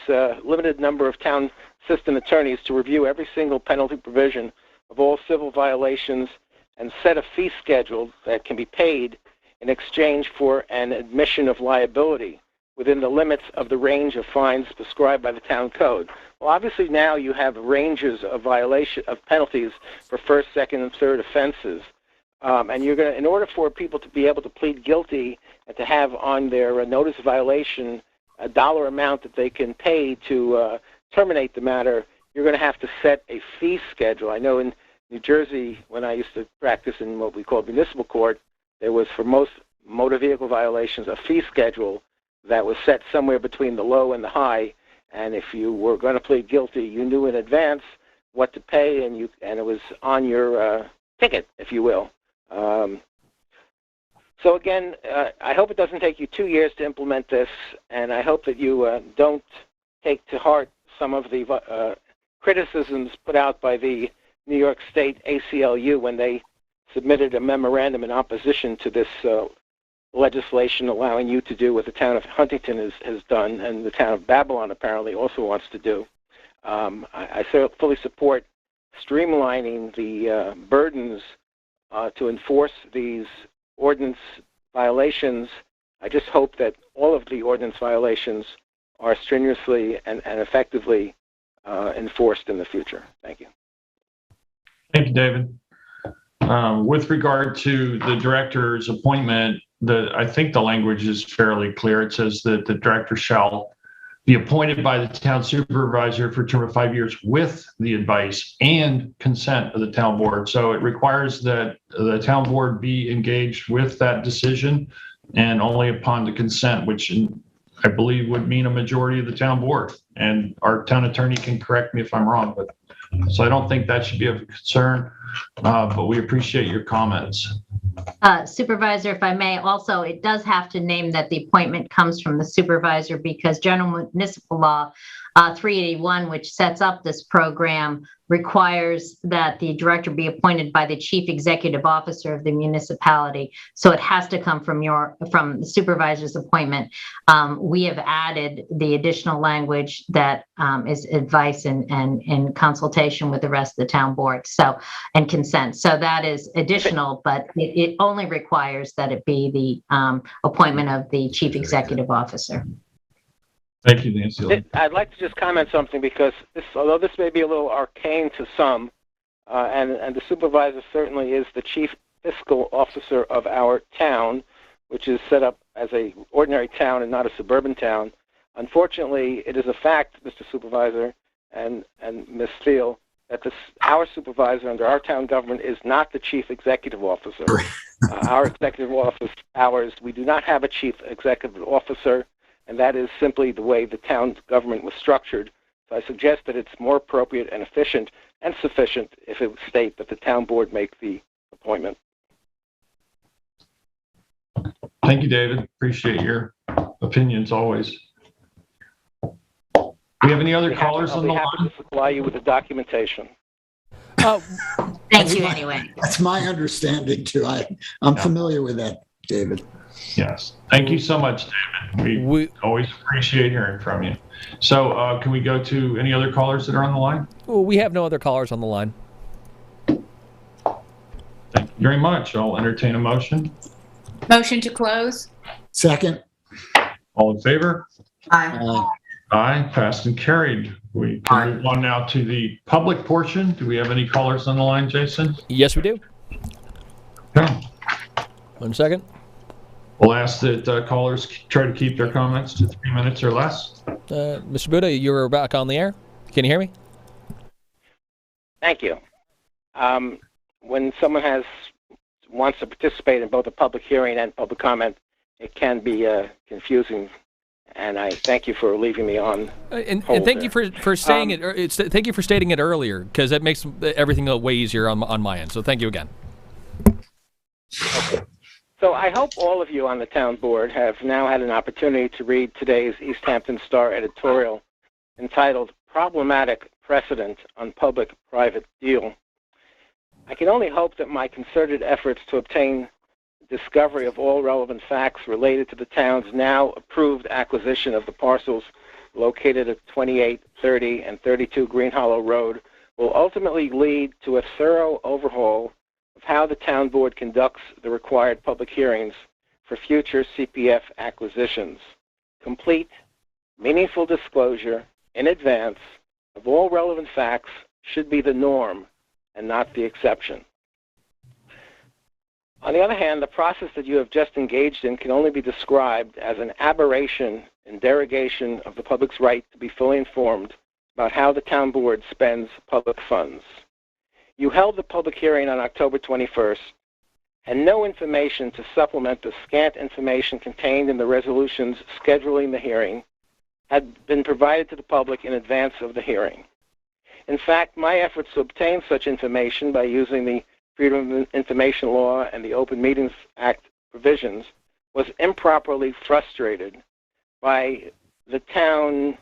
limited number of town assistant attorneys to review every single penalty provision of all civil violations and set a fee schedule that can be paid in exchange for an admission of liability within the limits of the range of fines prescribed by the town code. Well, obviously now you have ranges of penalties for first, second, and third offenses. And you're going to, in order for people to be able to plead guilty and to have on their notice of violation a dollar amount that they can pay to terminate the matter, you're going to have to set a fee schedule. I know in New Jersey, when I used to practice in what we call municipal court, there was for most motor vehicle violations a fee schedule that was set somewhere between the low and the high. And if you were going to plead guilty, you knew in advance what to pay, and it was on your ticket, if you will. So again, I hope it doesn't take you 2 years to implement this, and I hope that you don't take to heart some of the criticisms put out by the New York State ACLU when they submitted a memorandum in opposition to this legislation, allowing you to do what the town of Huntington has done, and the town of Babylon apparently also wants to do. I fully support streamlining the burdens to enforce these ordinance violations. I just hope that all of the ordinance violations are strenuously and effectively enforced in the future. Thank you. Thank you, David. With regard to the director's appointment, I think the language is fairly clear. It says that the director shall be appointed by the town supervisor for a term of 5 years with the advice and consent of the town board. So it requires that the town board be engaged with that decision, and only upon the consent, which I believe would mean a majority of the town board. And our town attorney can correct me if I'm wrong, but so I don't think that should be of concern, but we appreciate your comments. Supervisor, if I may, also, it does have to name that the appointment comes from the supervisor, because General Municipal Law 381, which sets up this program, requires that the director be appointed by the chief executive officer of the municipality. So it has to come from the supervisor's appointment. We have added the additional language that is advice and consultation with the rest of the town board, so, and consent. So that is additional, but it only requires that it be the appointment of the chief executive officer. Thank you, Nancy. I'd like to just comment something, because although this may be a little arcane to some, and the supervisor certainly is the chief fiscal officer of our town, which is set up as a ordinary town and not a suburban town. Unfortunately, it is a fact, Mr. Supervisor and Ms. Steele, that our supervisor under our town government is not the chief executive officer. Our executive office hours, we do not have a chief executive officer, and that is simply the way the town's government was structured. So I suggest that it's more appropriate and efficient and sufficient if it would state that the town board make the appointment. Thank you, David. Appreciate your opinions always. Do we have any other callers on the line? I'll be happy to supply you with the documentation. Thank you anyway. That's my understanding too. I'm familiar with that, David. Yes. Thank you so much, David. We always appreciate hearing from you. So can we go to any other callers that are on the line? Well, we have no other callers on the line. Thank you very much. I'll entertain a motion. Motion to close. Second. All in favor? Aye. Aye, passed and carried. We can move on now to the public portion. Do we have any callers on the line, Jason? Yes, we do. Okay. 1 second. We'll ask that callers try to keep their comments to 3 minutes or less. Mr. Buddha, you're back on the air. Can you hear me? Thank you. When someone wants to participate in both a public hearing and public comment, it can be confusing, and I thank you for leaving me on. And thank you for saying it. Thank you for stating it earlier, because that makes everything way easier on my end. So thank you again. Okay. So I hope all of you on the town board have now had an opportunity to read today's East Hampton Star editorial entitled "Problematic Precedent on Public-Private Deal." I can only hope that my concerted efforts to obtain discovery of all relevant facts related to the town's now approved acquisition of the parcels located at 28, 30, and 32 Green Hollow Road will ultimately lead to a thorough overhaul of how the town board conducts the required public hearings for future CPF acquisitions. Complete, meaningful disclosure in advance of all relevant facts should be the norm and not the exception. On the other hand, the process that you have just engaged in can only be described as an aberration and derogation of the public's right to be fully informed about how the town board spends public funds. You held the public hearing on October 21st, and no information to supplement the scant information contained in the resolutions scheduling the hearing had been provided to the public in advance of the hearing. In fact, my efforts to obtain such information by using the Freedom of Information Law and the Open Meetings Act provisions was improperly frustrated by the town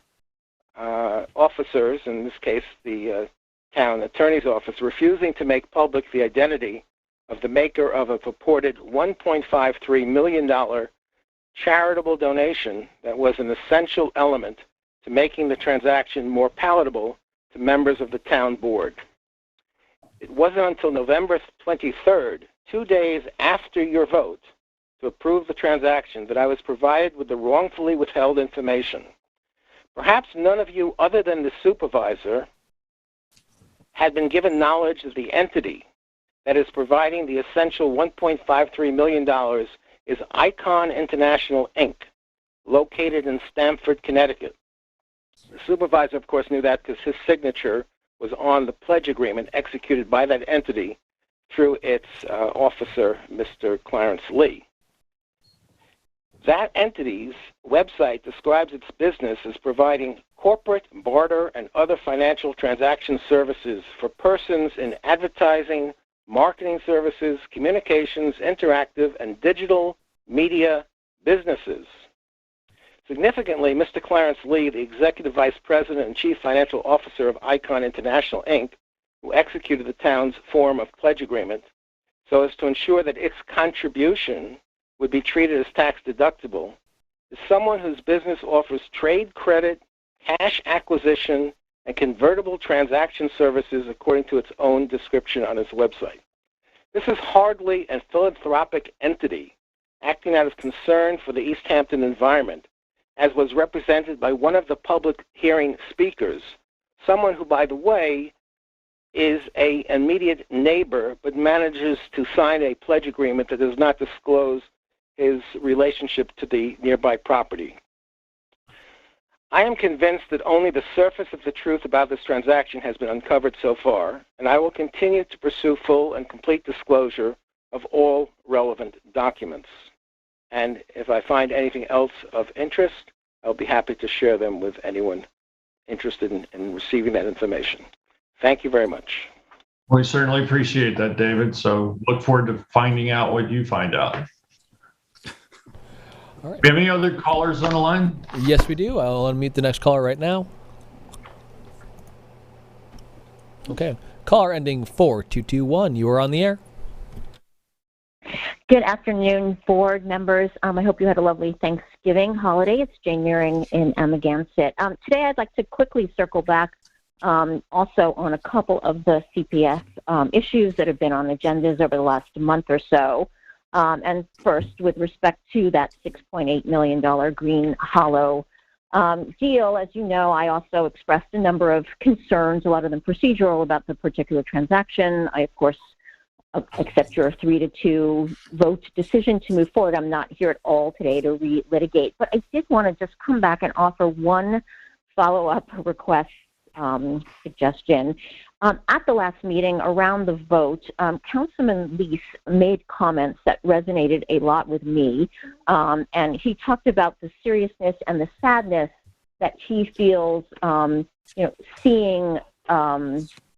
officers, in this case the town attorney's office, refusing to make public the identity of the maker of a purported $1.53 million charitable donation that was an essential element to making the transaction more palatable to members of the town board. It wasn't until November 23rd, 2 days after your vote to approve the transaction, that I was provided with the wrongfully withheld information. Perhaps none of you other than the supervisor had been given knowledge of the entity that is providing the essential $1.53 million is Icon International, Inc., located in Stamford, Connecticut. The supervisor, of course, knew that because his signature was on the pledge agreement executed by that entity through its officer, Mr. Clarence Lee. That entity's website describes its business as providing corporate, barter, and other financial transaction services for persons in advertising, marketing services, communications, interactive, and digital media businesses. Significantly, Mr. Clarence Lee, the Executive Vice President and Chief Financial Officer of Icon International, Inc., who executed the town's form of pledge agreement so as to ensure that its contribution would be treated as tax deductible, is someone whose business offers trade credit, cash acquisition, and convertible transaction services according to its own description on its website. This is hardly a philanthropic entity acting out of concern for the East Hampton environment, as was represented by one of the public hearing speakers, someone who, by the way, is an immediate neighbor but manages to sign a pledge agreement that does not disclose his relationship to the nearby property. I am convinced that only the surface of the truth about this transaction has been uncovered so far, and I will continue to pursue full and complete disclosure of all relevant documents. And if I find anything else of interest, I'll be happy to share them with anyone interested in receiving that information. Thank you very much. We certainly appreciate that, David. So look forward to finding out what you find out. All right. Do we have any other callers on the line? Yes, we do. I'll unmute the next caller right now. Okay. Caller ending 4221. You are on the air. Good afternoon, board members. I hope you had a lovely Thanksgiving holiday. It's Jane Meering in Amagansett. Today I'd like to quickly circle back also on a couple of the CPF issues that have been on agendas over the last month or so. And first, with respect to that $6.8 million Green Hollow deal, as you know, I also expressed a number of concerns, a lot of them procedural, about the particular transaction. I, of course, accept your 3-2 vote decision to move forward. I'm not here at all today to re-litigate, but I did want to just come back and offer one follow-up request suggestion. At the last meeting around the vote, Councilman Lease made comments that resonated a lot with me, and he talked about the seriousness and the sadness that he feels, seeing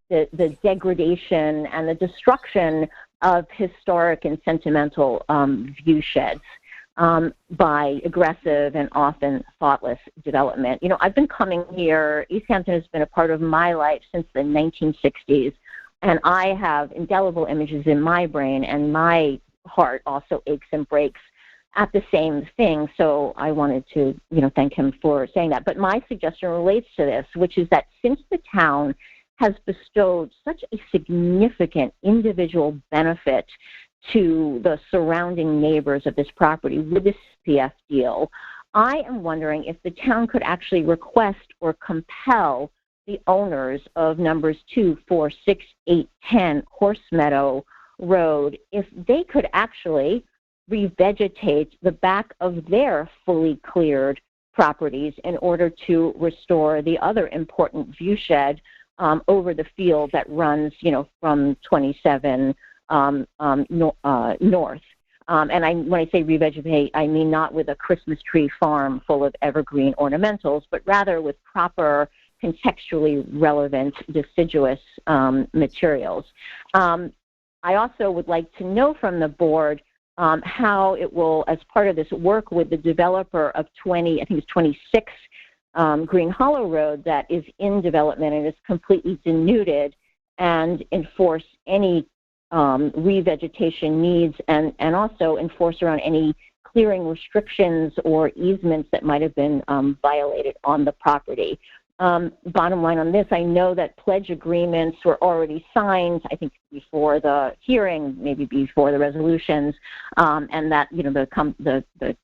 the degradation and the destruction of historic and sentimental view sheds by aggressive and often thoughtless development. I've been coming here. East Hampton has been a part of my life since the 1960s, and I have indelible images in my brain, and my heart also aches and breaks at the same thing. So I wanted to, thank him for saying that. But my suggestion relates to this, which is that since the town has bestowed such a significant individual benefit to the surrounding neighbors of this property with this CPF deal, I am wondering if the town could actually request or compel the owners of numbers 2, 4, 6, 8, 10 Horse Meadow Road, if they could actually revegetate the back of their fully cleared properties in order to restore the other important view shed over the field that runs, from 27 north. And when I say revegetate, I mean not with a Christmas tree farm full of evergreen ornamentals, but rather with proper, contextually relevant, deciduous materials. I also would like to know from the board how it will, as part of this, work with the developer of 26 Green Hollow Road that is in development and is completely denuded, and enforce any revegetation needs and also enforce around any clearing restrictions or easements that might have been violated on the property. Bottom line on this, I know that pledge agreements were already signed, I think before the hearing, maybe before the resolutions, and that, you know, the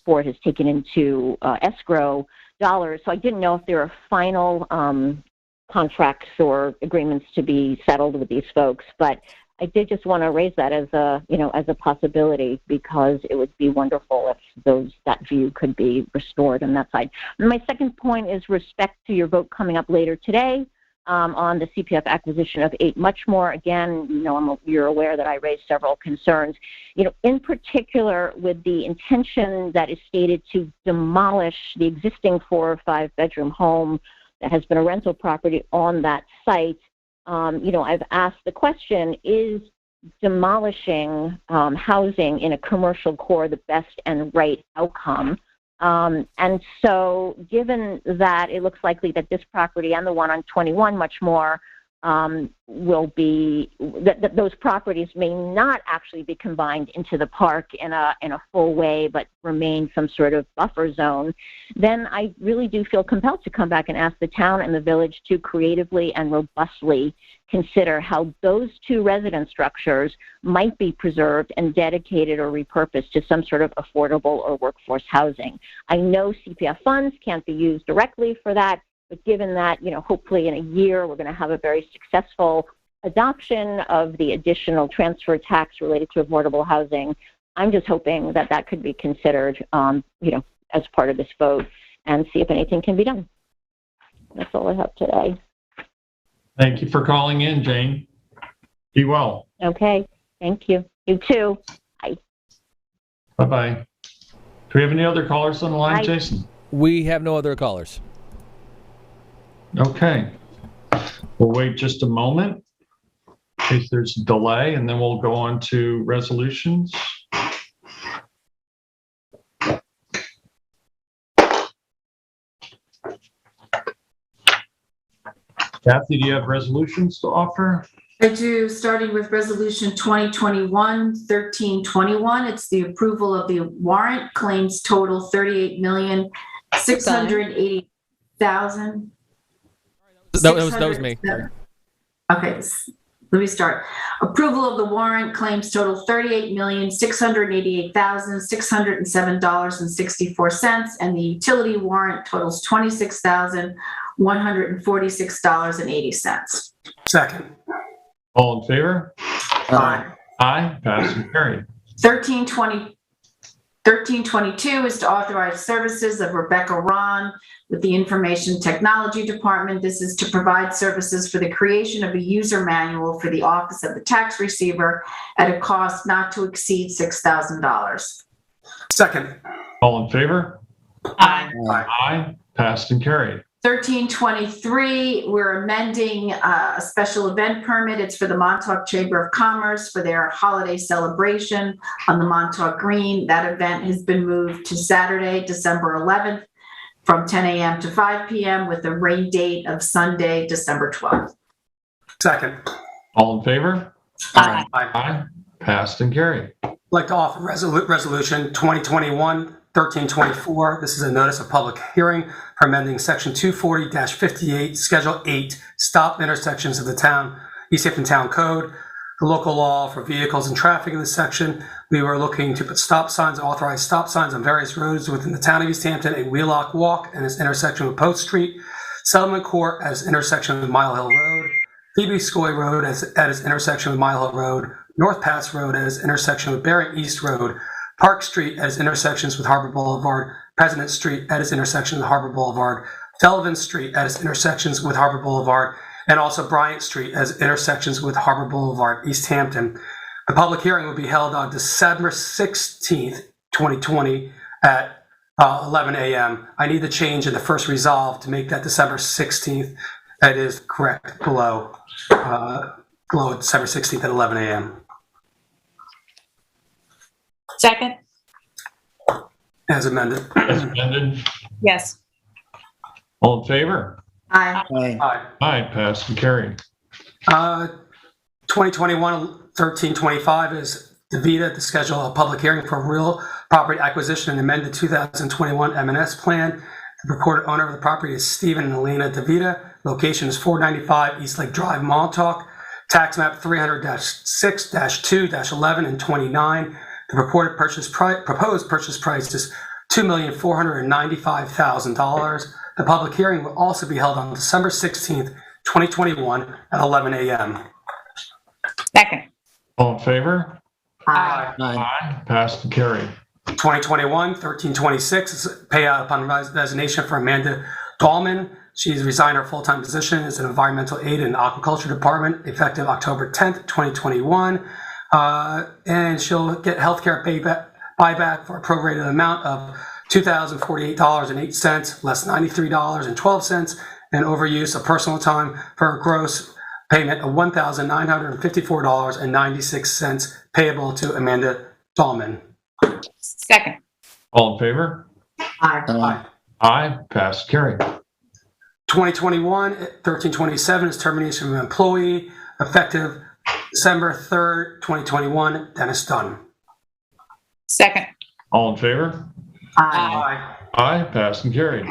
board has taken into escrow dollars. So I didn't know if there were final contracts or agreements to be settled with these folks, but I did just want to raise that as a, you know, as a possibility, because it would be wonderful if that view could be restored on that side. And my second point is respect to your vote coming up later today on the CPF acquisition of 8 Muchmore. Again, you know, you're aware that I raised several concerns, you know, in particular with the intention that is stated to demolish the existing 4 or 5 bedroom home that has been a rental property on that site. You know, I've asked the question, is demolishing housing in a commercial core the best and right outcome? And so given that it looks likely that this property and the one on 21 Muchmore will be, that those properties may not actually be combined into the park in a full way, but remain some sort of buffer zone, then I really do feel compelled to come back and ask the town and the village to creatively and robustly consider how those 2 residence structures might be preserved and dedicated or repurposed to some sort of affordable or workforce housing. I know CPF funds can't be used directly for that, but given that, you know, hopefully in a year we're going to have a very successful adoption of the additional transfer tax related to affordable housing, I'm just hoping that that could be considered, you know, as part of this vote, and see if anything can be done. That's all I have today. Thank you for calling in, Jane. Be well. Okay. Thank you. You too. Bye. Bye-bye. Do we have any other callers on the line, Bye. Jason? We have no other callers. Okay. We'll wait just a moment in case there's a delay, and then we'll go on to resolutions. Kathy, do you have resolutions to offer? I do, starting with Resolution 2021-1321. It's the approval of the warrant. Claims total $38,680,000. That was me. Sorry. Okay, let me start. Approval of the warrant. Claims total $38,688,607.64, and the utility warrant totals $26,146.80. Second. All in favor? Aye. Aye. Pass and carry. 1322 is to authorize services of Rebecca Ron with the Information Technology Department. This is to provide services for the creation of a user manual for the Office of the Tax Receiver at a cost not to exceed $6,000. Second. All in favor? Aye. Aye. Passed and carried. 1323, we're amending a special event permit. It's for the Montauk Chamber of Commerce for their holiday celebration on the Montauk Green. That event has been moved to Saturday, December 11th from 10 a.m. to 5 p.m. with a rain date of Sunday, December 12th. Second. All in favor? Aye. Aye. Passed and carried. I'd like to offer resolution 2021-1324. This is a notice of public hearing for amending section 240-58, schedule 8, stop intersections of the town, East Hampton Town Code, the local law for vehicles and traffic in this section. We were looking to put stop signs, authorized stop signs on various roads within the town of East Hampton, a Wheelock Walk and its intersection with Post Street, Settlement Court as intersection with Mile Hill Road, Phoebe Scoy Road at its intersection with Mile Hill Road, North Pass Road at its intersection with Bering East Road, Park Street at its intersections with Harbor Boulevard, President Street at its intersection with Harbor Boulevard, Sullivan Street at its intersections with Harbor Boulevard, and also Bryant Street as intersections with Harbor Boulevard, East Hampton. The public hearing will be held on December 16th, 2020 at 11 a.m. I need the change in the first resolve to make that December 16th. That is correct below December 16th at 11 a.m. Second? As amended. As amended. Yes. All in favor? Aye. Aye. Aye. Aye. Passed and carried. 2021-1325 is DeVita to schedule a public hearing for real property acquisition and amend the 2021 M&S plan. The purported owner of the property is Stephen and Elena DeVita. Location is 495 East Lake Drive, Montauk. Tax map 300-6-2-11 and 29. The proposed purchase price is $2,495,000. The public hearing will also be held on December 16th, 2021 at 11 a.m. Second. All in favor? Aye. Aye. Passed and carried. 2021-1326 is payout upon resignation for Amanda Dahlman. She's resigned her full-time position as an environmental aide in the aquaculture department effective October 10th, 2021. And she'll get healthcare buyback for a prorated amount of $2,048.08, less $93.12, and overuse of personal time for a gross payment of $1,954.96 payable to Amanda Dahlman. Second. All in favor? Aye. Aye. Passed and carried. 2021-1327 is termination of an employee effective December 3rd, 2021, Dennis Dunn. Second. All in favor? Aye. Aye. Passed and carried.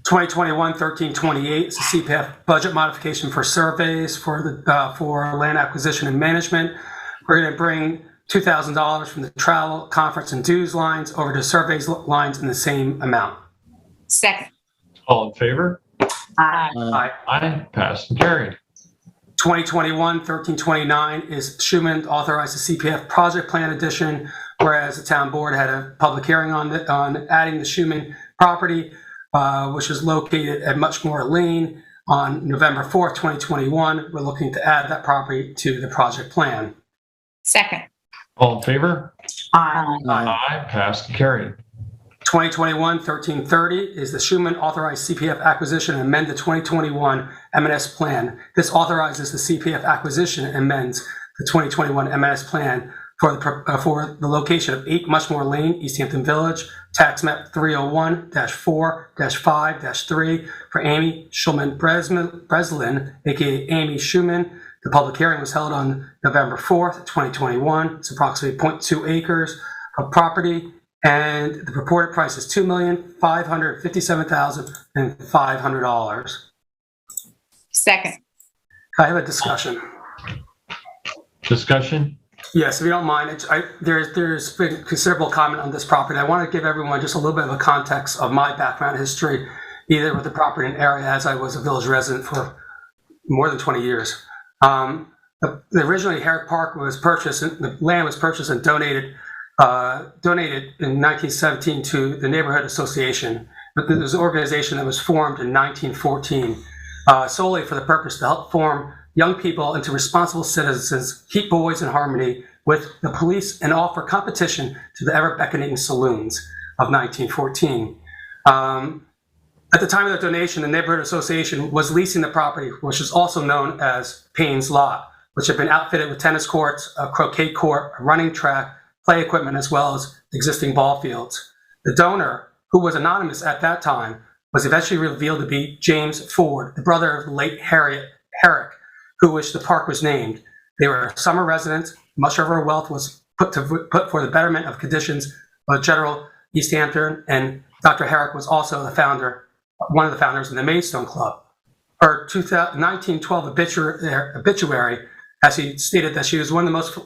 2021-1328 is a CPF budget modification for surveys for land acquisition and management. We're going to bring $2,000 from the travel, conference, and dues lines over to surveys lines in the same amount. Second. All in favor? Aye. Aye. Aye. Passed and carried. 2021-1329 is Schuman authorized the CPF project plan addition, whereas the town board had a public hearing on adding the Schuman property, which is located at Muchmore Lane on November 4th, 2021. We're looking to add that property to the project plan. Second. All in favor? Aye. Aye. Passed and carried. 2021-1330 is the Schuman authorized CPF acquisition and amend the 2021 M&S plan. This authorizes the CPF acquisition and amends the 2021 M&S plan for the location of 8 Muchmore Lane, East Hampton Village, tax map 301-4-5-3 for Amy Schulman Breslin, aka Amy Schuman. The public hearing was held on November 4th, 2021. It's approximately 0.2 acres of property, and the purported price is $2,557,500. Second. I have a discussion. Discussion? Yes, if you don't mind, there's been considerable comment on this property. I want to give everyone just a little bit of a context of my background history, either with the property and area, as I was a village resident for more than 20 years. Originally, Herrick Park was purchased, the land was purchased and donated in 1917 to the Neighborhood Association. But there was an organization that was formed in 1914 solely for the purpose to help form young people into responsible citizens, keep boys in harmony with the police, and offer competition to the ever-beckoning saloons of 1914. At the time of the donation, the Neighborhood Association was leasing the property, which is also known as Payne's Lot, which had been outfitted with tennis courts, a croquet court, a running track, play equipment, as well as existing ball fields. The donor, who was anonymous at that time, was eventually revealed to be James Ford, the brother of the late Herrick, who which the park was named. They were summer residents. Much of her wealth was put for the betterment of conditions of general East Hampton, and Dr. Herrick was also the founder, one of the founders of the Maidstone Club. Her 1912 obituary, as he stated that she was one of the most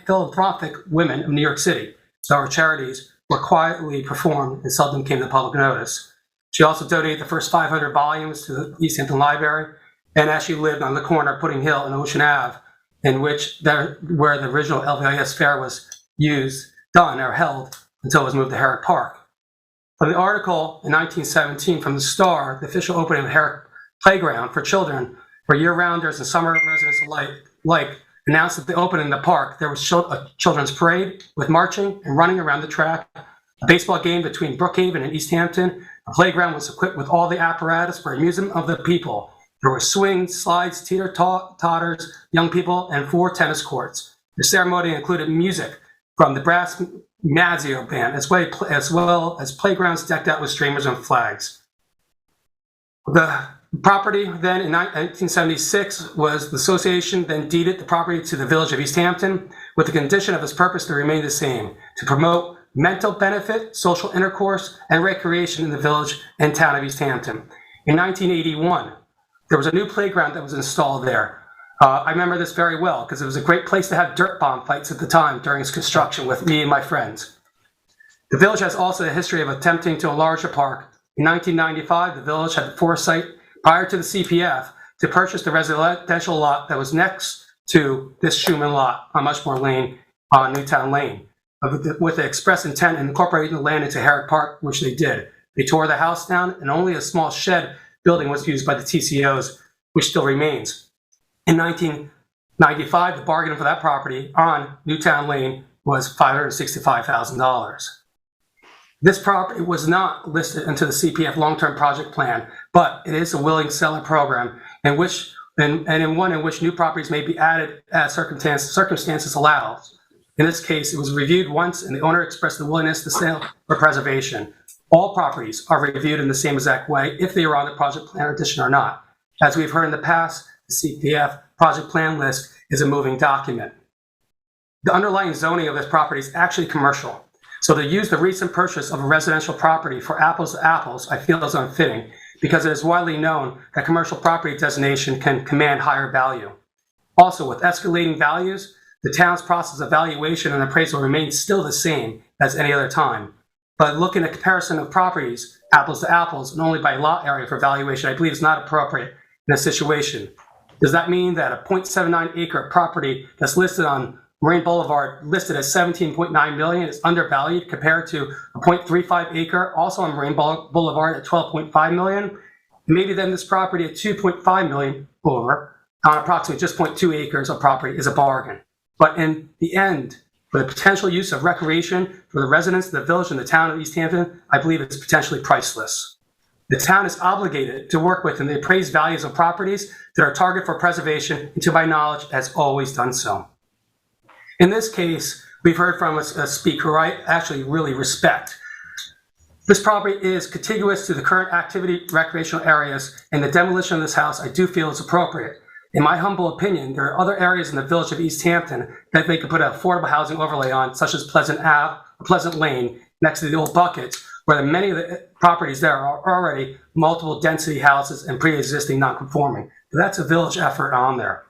philanthropic women of New York City, so her charities were quietly performed and seldom came to public notice. She also donated the first 500 volumes to the East Hampton Library, and as she lived on the corner of Pudding Hill and Ocean Ave, where the original LVIS fair was held until it was moved to Herrick Park. From the article in 1917 from the Star, the official opening of Herrick Playground for children, where year-rounders and summer residents alike announced that the opening of the park, there was a children's parade with marching and running around the track, a baseball game between Brookhaven and East Hampton. The playground was equipped with all the apparatus for amusement of the people. There were swings, slides, teeter-totters, young people, and 4 tennis courts. The ceremony included music from the brass Mazzio band, as well as playgrounds decked out with streamers and flags. The property then in 1976 was the association then deeded the property to the village of East Hampton with the condition of its purpose to remain the same, to promote mental benefit, social intercourse, and recreation in the village and town of East Hampton. In 1981, there was a new playground that was installed there. I remember this very well because it was a great place to have dirt bomb fights at the time during its construction with me and my friends. The village has also a history of attempting to enlarge the park. In 1995, the village had the foresight prior to the CPF to purchase the residential lot that was next to this Schumann lot on Mushmore Lane on Newtown Lane, with the express intent of incorporating the land into Herrick Park, which they did. They tore the house down, and only a small shed building was used by the TCOs, which still remains. In 1995, the bargain for that property on Newtown Lane was $565,000. This property was not listed into the CPF long-term project plan, but it is a willing seller program in which, in one in which new properties may be added as circumstances allow. In this case, it was reviewed once and the owner expressed the willingness to sell for preservation. All properties are reviewed in the same exact way if they are on the project plan addition or not. As we've heard in the past, the CPF project plan list is a moving document. The underlying zoning of this property is actually commercial. So to use the recent purchase of a residential property for apples to apples, I feel is unfitting because it is widely known that commercial property designation can command higher value. Also, with escalating values, the town's process of valuation and appraisal remains still the same as any other time. But looking at comparison of properties, apples to apples, and only by lot area for valuation, I believe is not appropriate in a situation. Does that mean that a 0.79 acre property that's listed on Marine Boulevard, listed at $17.9 million, is undervalued compared to a 0.35 acre, also on Marine Boulevard at $12.5 million? Maybe then this property at $2.5 million over on approximately just 0.2 acres of property is a bargain. But in the end, for the potential use of recreation for the residents of the village and the town of East Hampton, I believe it's potentially priceless. The town is obligated to work within the appraised values of properties that are targeted for preservation, and to my knowledge, has always done so. In this case, we've heard from a speaker who I actually really respect. This property is contiguous to the current activity recreational areas, and the demolition of this house I do feel is appropriate. In my humble opinion, there are other areas in the village of East Hampton that they could put an affordable housing overlay on, such as Pleasant Lane, next to the old buckets, where many of the properties there are already multiple density houses and pre-existing non-conforming. That's a village effort on there.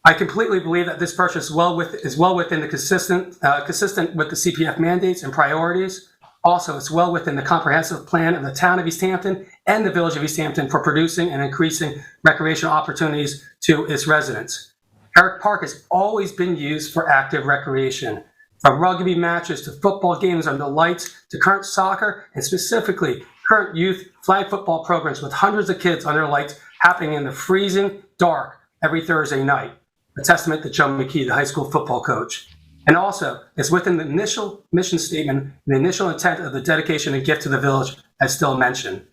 I completely believe that this purchase is well within the consistent with the CPF mandates and priorities. Also, it's well within the comprehensive plan of the town of East Hampton and the village of East Hampton for producing and increasing recreational opportunities to its residents. Herrick Park has always been used for active recreation, from rugby matches to football games under lights to current soccer and specifically current youth flag football programs with hundreds of kids under lights happening in the freezing dark every Thursday night. A testament to Joe McKee, the high school football coach. And also, it's within the initial mission statement and the initial intent of the dedication and gift to the village, as still mentioned.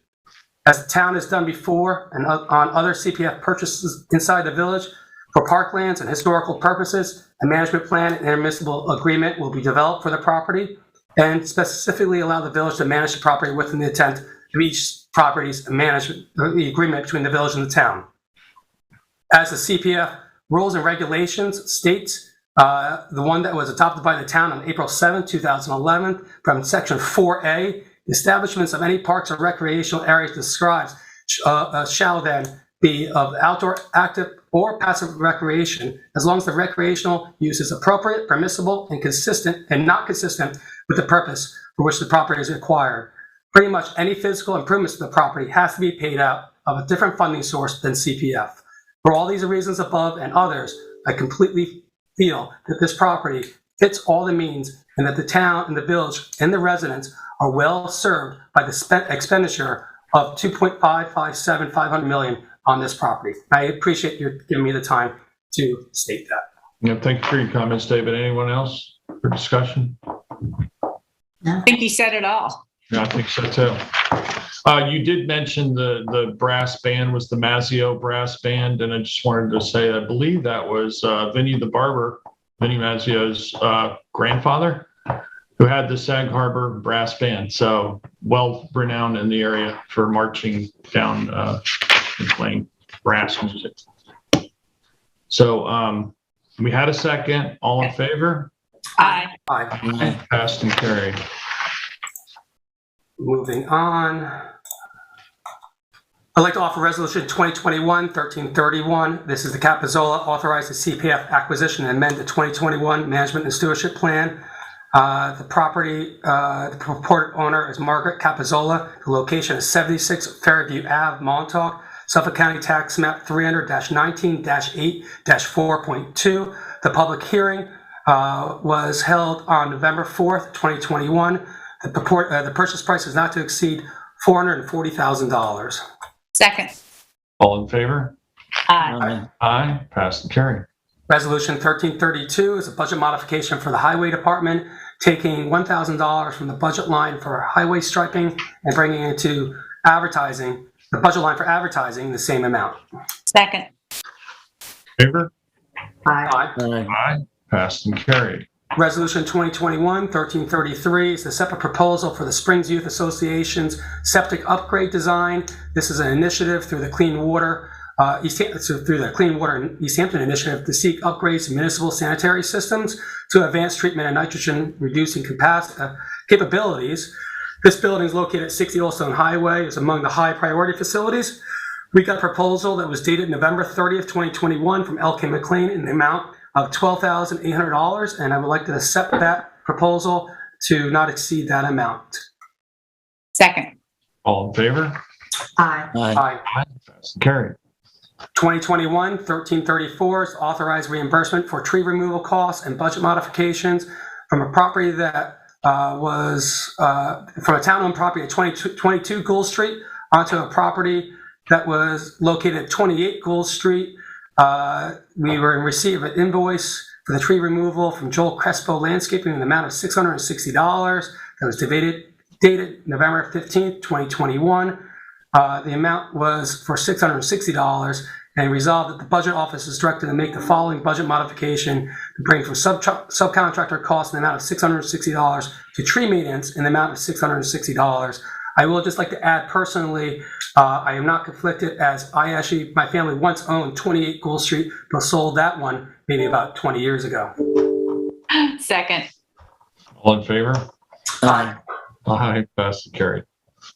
As the town has done before and on other CPF purchases inside the village, for parklands and historical purposes, a management plan and intermunicipal agreement will be developed for the property and specifically allow the village to manage the property within the intent of each property's management, the agreement between the village and the town. As the CPF rules and regulations states, the one that was adopted by the town on April 7, 2011, from section 4A, establishments of any parks or recreational areas described shall then be of outdoor, active, or passive recreation, as long as the recreational use is appropriate, permissible, and consistent, and not consistent with the purpose for which the property is acquired. Pretty much any physical improvements to the property has to be paid out of a different funding source than CPF. For all these reasons above and others, I completely feel that this property fits all the means and that the town and the village and the residents are well served by the expenditure of $2.557 million on this property. I appreciate you giving me the time to state that. Yeah, thank you for your comments, David. Anyone else for discussion? I think he said it all. Yeah, I think so too. You did mention the brass band was the Mazzio brass band, and I just wanted to say I believe that was Vinny the Barber, Vinny Mazzio's grandfather, who had the Sag Harbor brass band. So well renowned in the area for marching down and playing brass music. So we had a second. All in favor? Aye. Aye. Passed and carried. Moving on. I'd like to offer Resolution 2021-1331. This is the Capizzola authorized the CPF acquisition and amend the 2021 Management and Stewardship Plan. The property, the purported owner is Margaret Capizzola. The location is 76 Fairview Ave, Montauk, Suffolk County Tax Map 300-19-8-4.2. The public hearing was held on November 4th, 2021. The purchase price is not to exceed $440,000. Second. All in favor? Aye. Aye. Passed and carried. Resolution 1332 is a budget modification for the Highway Department, taking $1,000 from the budget line for highway striping and bringing it to advertising, the budget line for advertising, the same amount. Second. Favor? Aye. Aye. Passed and carried. Resolution 2021-1333 is the separate proposal for the Springs Youth Association's septic upgrade design. This is an initiative through the Clean Water in East Hampton initiative to seek upgrades to municipal sanitary systems to advance treatment and nitrogen reducing capabilities. This building is located at 60 Old Stone Highway. It's among the high priority facilities. We got a proposal that was dated November 30th, 2021 from L.K. McLean in the amount of $12,800, and I would like to accept that proposal to not exceed that amount. Second. All in favor? Aye. Aye. Passed and carried. 2021-1334 is authorized reimbursement for tree removal costs and budget modifications from a property that was from a town-owned property at 22 Gould Street onto a property that was located at 28 Gould Street. We were in receipt of an invoice for the tree removal from Joel Crespo Landscaping in the amount of $660 that was dated November 15th, 2021. The amount was for $660, and resolved that the budget office is directed to make the following budget modification to bring from subcontractor costs in the amount of $660 to tree maintenance in the amount of $660. I will just like to add personally, I am not conflicted as my family once owned 28 Gould Street, but sold that one maybe about 20 years ago. Second. All in favor? Aye. Aye. Passed and carried.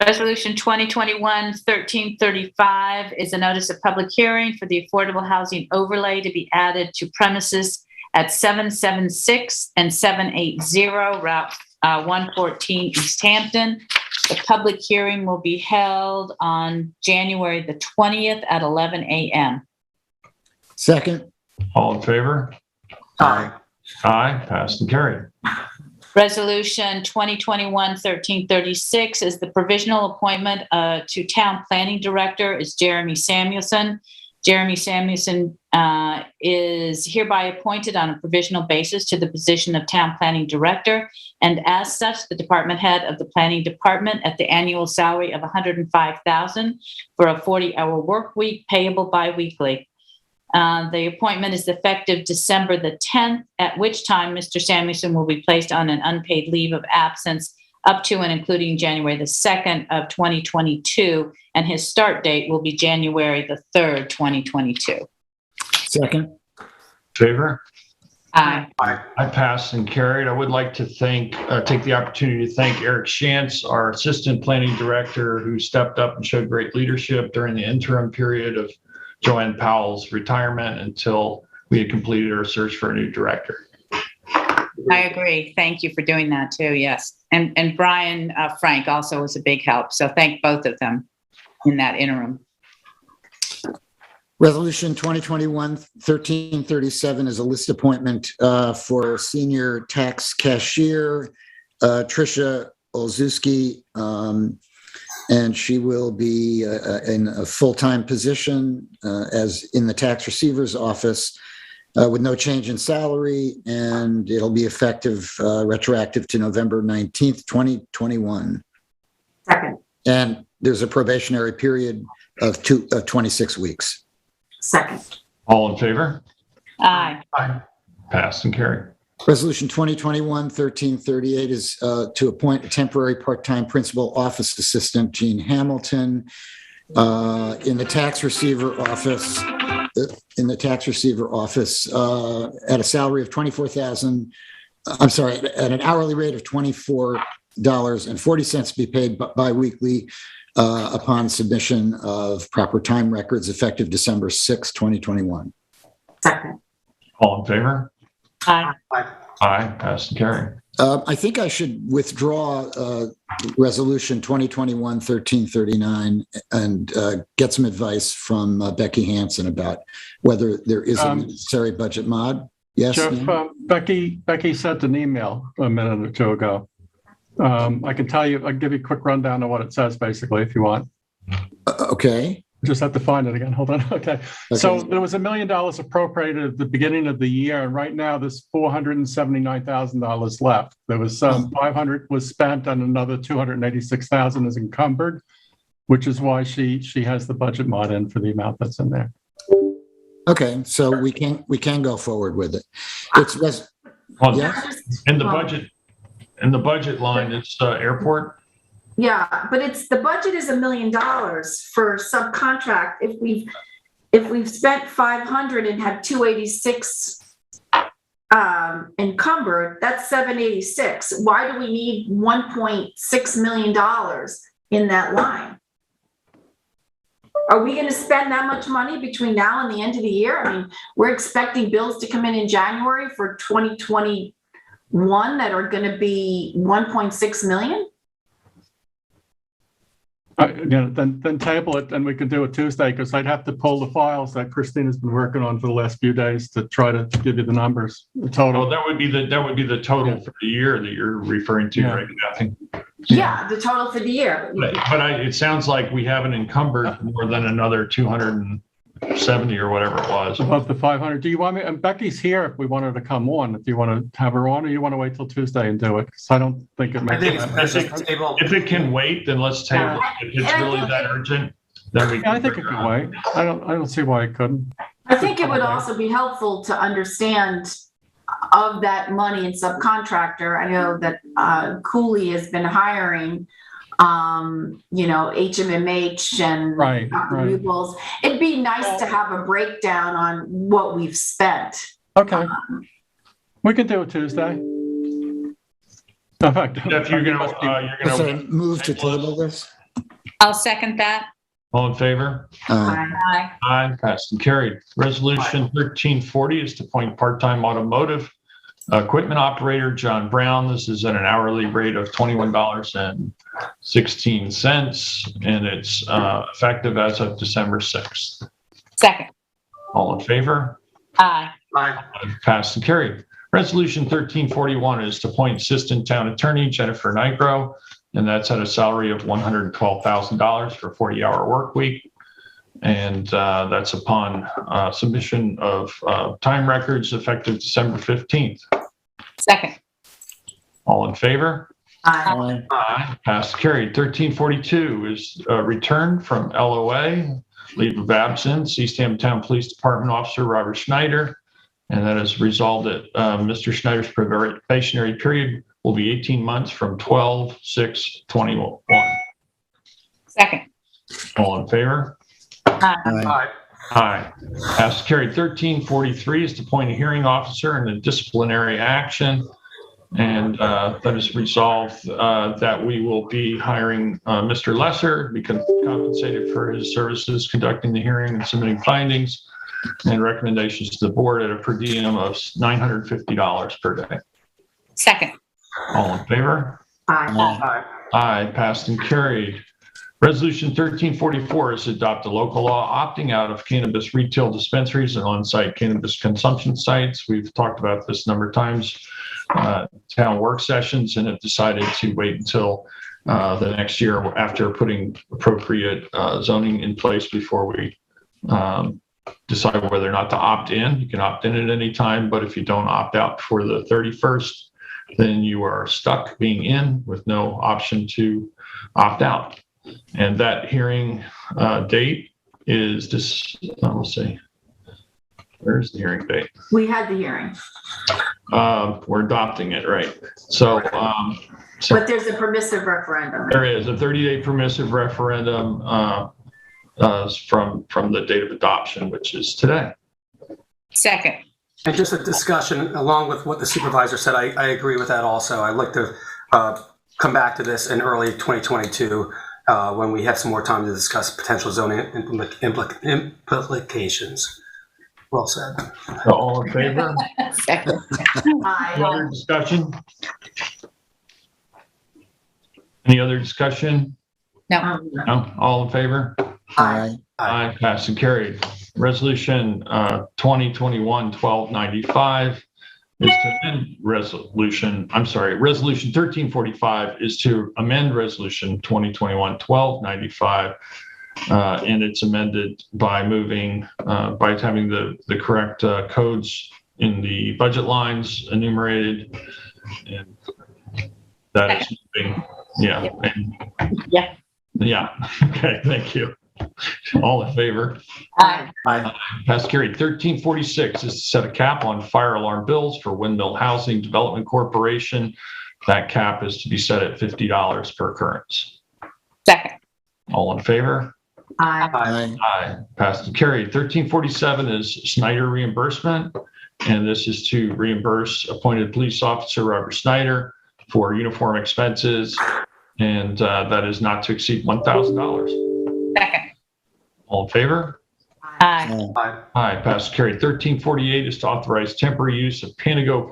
Resolution 2021-1335 is a notice of public hearing for the affordable housing overlay to be added to premises at 776 and 780 Route 114 East Hampton. The public hearing will be held on January the 20th at 11 a.m. Second. All in favor? Aye. Aye. Passed and carried. Resolution 2021-1336 is the provisional appointment to Town Planning Director is Jeremy Samuelson. Jeremy Samuelson is hereby appointed on a provisional basis to the position of Town Planning Director, and as such, the department head of the Planning Department at the annual salary of $105,000 for a 40-hour work week payable bi-weekly. The appointment is effective December the 10th, at which time Mr. Samuelson will be placed on an unpaid leave of absence up to and including January the 2nd of 2022, and his start date will be January the 3rd, 2022. Second. Favor? Aye. I passed and carried. I would like to take the opportunity to thank Eric Shantz, our Assistant Planning Director, who stepped up and showed great leadership during the interim period of Joanne Powell's retirement until we had completed our search for a new director. I agree. Thank you for doing that too. Yes. And Brian Frank also was a big help. So thank both of them in that interim. Resolution 2021-1337 is a list appointment for senior tax cashier, Tricia Olszewski, and she will be in a full-time position as in the tax receiver's office with no change in salary, and it'll be effective retroactive to November 19th, 2021. Second. And there's a probationary period of 26 weeks. Second. All in favor? Aye. Aye. Passed and carried. Resolution 2021-1338 is to appoint a temporary part-time principal office assistant, Jean Hamilton. in the tax receiver office, at a salary of at an hourly rate of $24.40 to be paid bi-weekly upon submission of proper time records effective December 6, 2021. Second. All in favor? Aye. Aye, passed and carried. I think I should withdraw Resolution 2021-1339 and get some advice from Becky Hansen about whether there is a necessary budget mod. Yes, Jeff, Becky sent an email a minute or two ago. I can tell you, I'll give you a quick rundown of what it says, basically, if you want. Okay. Just have to find it again. Hold on. Okay. So there was $1 million appropriated at the beginning of the year, and right now there's $479,000 left. There was 500 was spent, and another 286,000 is encumbered, which is why she has the budget mod in for the amount that's in there. Okay, so we can go forward with it. Yes? In the budget line, it's airport. Yeah, but the budget is $1 million for subcontract. If we've spent 500 and have 286 encumbered, that's 786. Why do we need $1.6 million in that line? Are we going to spend that much money between now and the end of the year? I mean, we're expecting bills to come in January for 2021 that are going to be 1.6 million. Then table it, and we can do it Tuesday, because I'd have to pull the files that Christina's been working on for the last few days to try to give you the numbers, the total. Oh, that would be the total for the year that you're referring to, right? I think. Yeah, the total for the year. But it sounds like we haven't encumbered more than another 270 or whatever it was. Above the 500. Do you want me? And Becky's here if we want her to come on. If you want to have her on, or you want to wait till Tuesday and do it? Because I don't think it makes sense. If it can wait, then let's table it. If it's really that urgent, then we can. I think it can wait. I don't see why it couldn't. I think it would also be helpful to understand of that money in subcontractor. I know that Cooley has been hiring, HMMH and renewables. It'd be nice to have a breakdown on what we've spent. Okay. We can do it Tuesday. In fact, Jeff, you're gonna move to table this. I'll second that. All in favor? Aye. Aye, passed and carried. Resolution 1340 is to appoint part-time automotive equipment operator John Brown. This is at an hourly rate of $21.16, and it's effective as of December 6th. Second. All in favor? Aye. Passed and carried. Resolution 1341 is to appoint Assistant Town Attorney Jennifer Nigro, and that's at a salary of $112,000 for a 40-hour work week. And that's upon submission of time records effective December 15th. Second. All in favor? Aye. Aye. Passed, carried. 1342 is returned from LOA, leave of absence, East Hampton Town Police Department Officer Robert Schneider. And that is resolved that Mr. Schneider's probationary period will be 18 months from 12/6/21. Second. All in favor? Aye. Aye. Passed, carried. 1343 is to appoint a hearing officer in a disciplinary action. And that is resolved that we will be hiring Mr. Lesser, be compensated for his services conducting the hearing and submitting findings and recommendations to the board at a per diem of $950 per day. Second. All in favor? Aye. Aye, passed and carried. Resolution 1344 is to adopt a local law opting out of cannabis retail dispensaries and on-site cannabis consumption sites. We've talked about this a number of times, town work sessions, and have decided to wait until the next year after putting appropriate zoning in place before we decide whether or not to opt in. You can opt in at any time, but if you don't opt out before the 31st, then you are stuck being in with no option to opt out. And that hearing date is this, let's see, where's the hearing date? We had the hearing. We're adopting it, right? So, but there's a permissive referendum. There is a 30-day permissive referendum from the date of adoption, which is today. Second. And just a discussion along with what the supervisor said, I agree with that also. I'd like to come back to this in early 2022 when we have some more time to discuss potential zoning implications. Well said. All in favor? Second. Any other discussion? Any other discussion? No. No? All in favor? Aye. Aye, passed and carried. Resolution 2021-1295 is to amend resolution 1345 is to amend resolution 2021-1295, and it's amended by moving, by having the correct codes in the budget lines enumerated, and that is moving. Yeah. Yeah. Yeah. Okay. Thank you. All in favor? Aye. Passed carried. 1346 is to set a cap on fire alarm bills for Windmill Housing Development Corporation. That cap is to be set at $50 per occurrence. Second. All in favor? Aye. Aye. Passed and carried. 1347 is Schneider Reimbursement, and this is to reimburse appointed police officer Robert Schneider for uniform expenses, and that is not to exceed $1,000. Second. All in favor? Aye. Aye, passed carried. 1348 is to authorize temporary use of Panago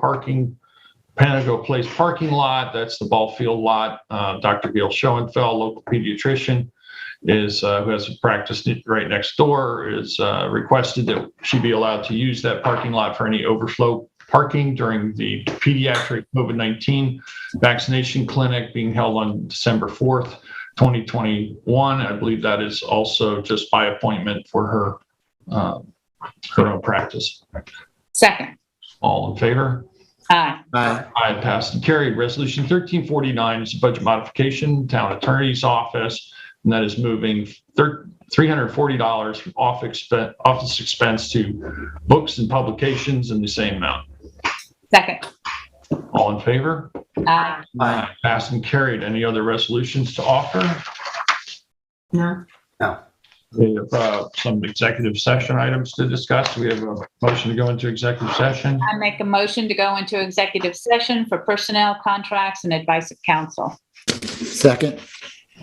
Place parking lot. That's the ball field lot. Dr. Gail Schoenfeld, local pediatrician, is who has a practice right next door, is requested that she be allowed to use that parking lot for any overflow parking during the pediatric COVID-19 vaccination clinic being held on December 4th. 2021. I believe that is also just by appointment for her own practice. Second. All in favor? Aye. Aye, passed and carried. Resolution 1349 is a budget modification, town attorney's office, and that is moving $340 from office expense to books and publications in the same amount. Second. All in favor? Aye. Passed and carried. Any other resolutions to offer? No. We have some executive session items to discuss. We have a motion to go into executive session. I make a motion to go into executive session for personnel, contracts, and advice of counsel. Second.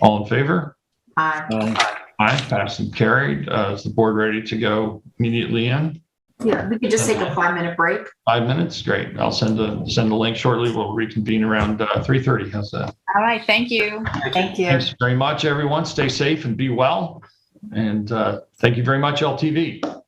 All in favor? Aye. Aye, passed and carried. Is the board ready to go immediately in? Yeah, we could just take a 5-minute break. 5 minutes? Great. I'll send a link shortly. We'll reconvene around 3:30. How's that? All right. Thank you. Thank you. Thanks very much, everyone. Stay safe and be well. And thank you very much, LTV.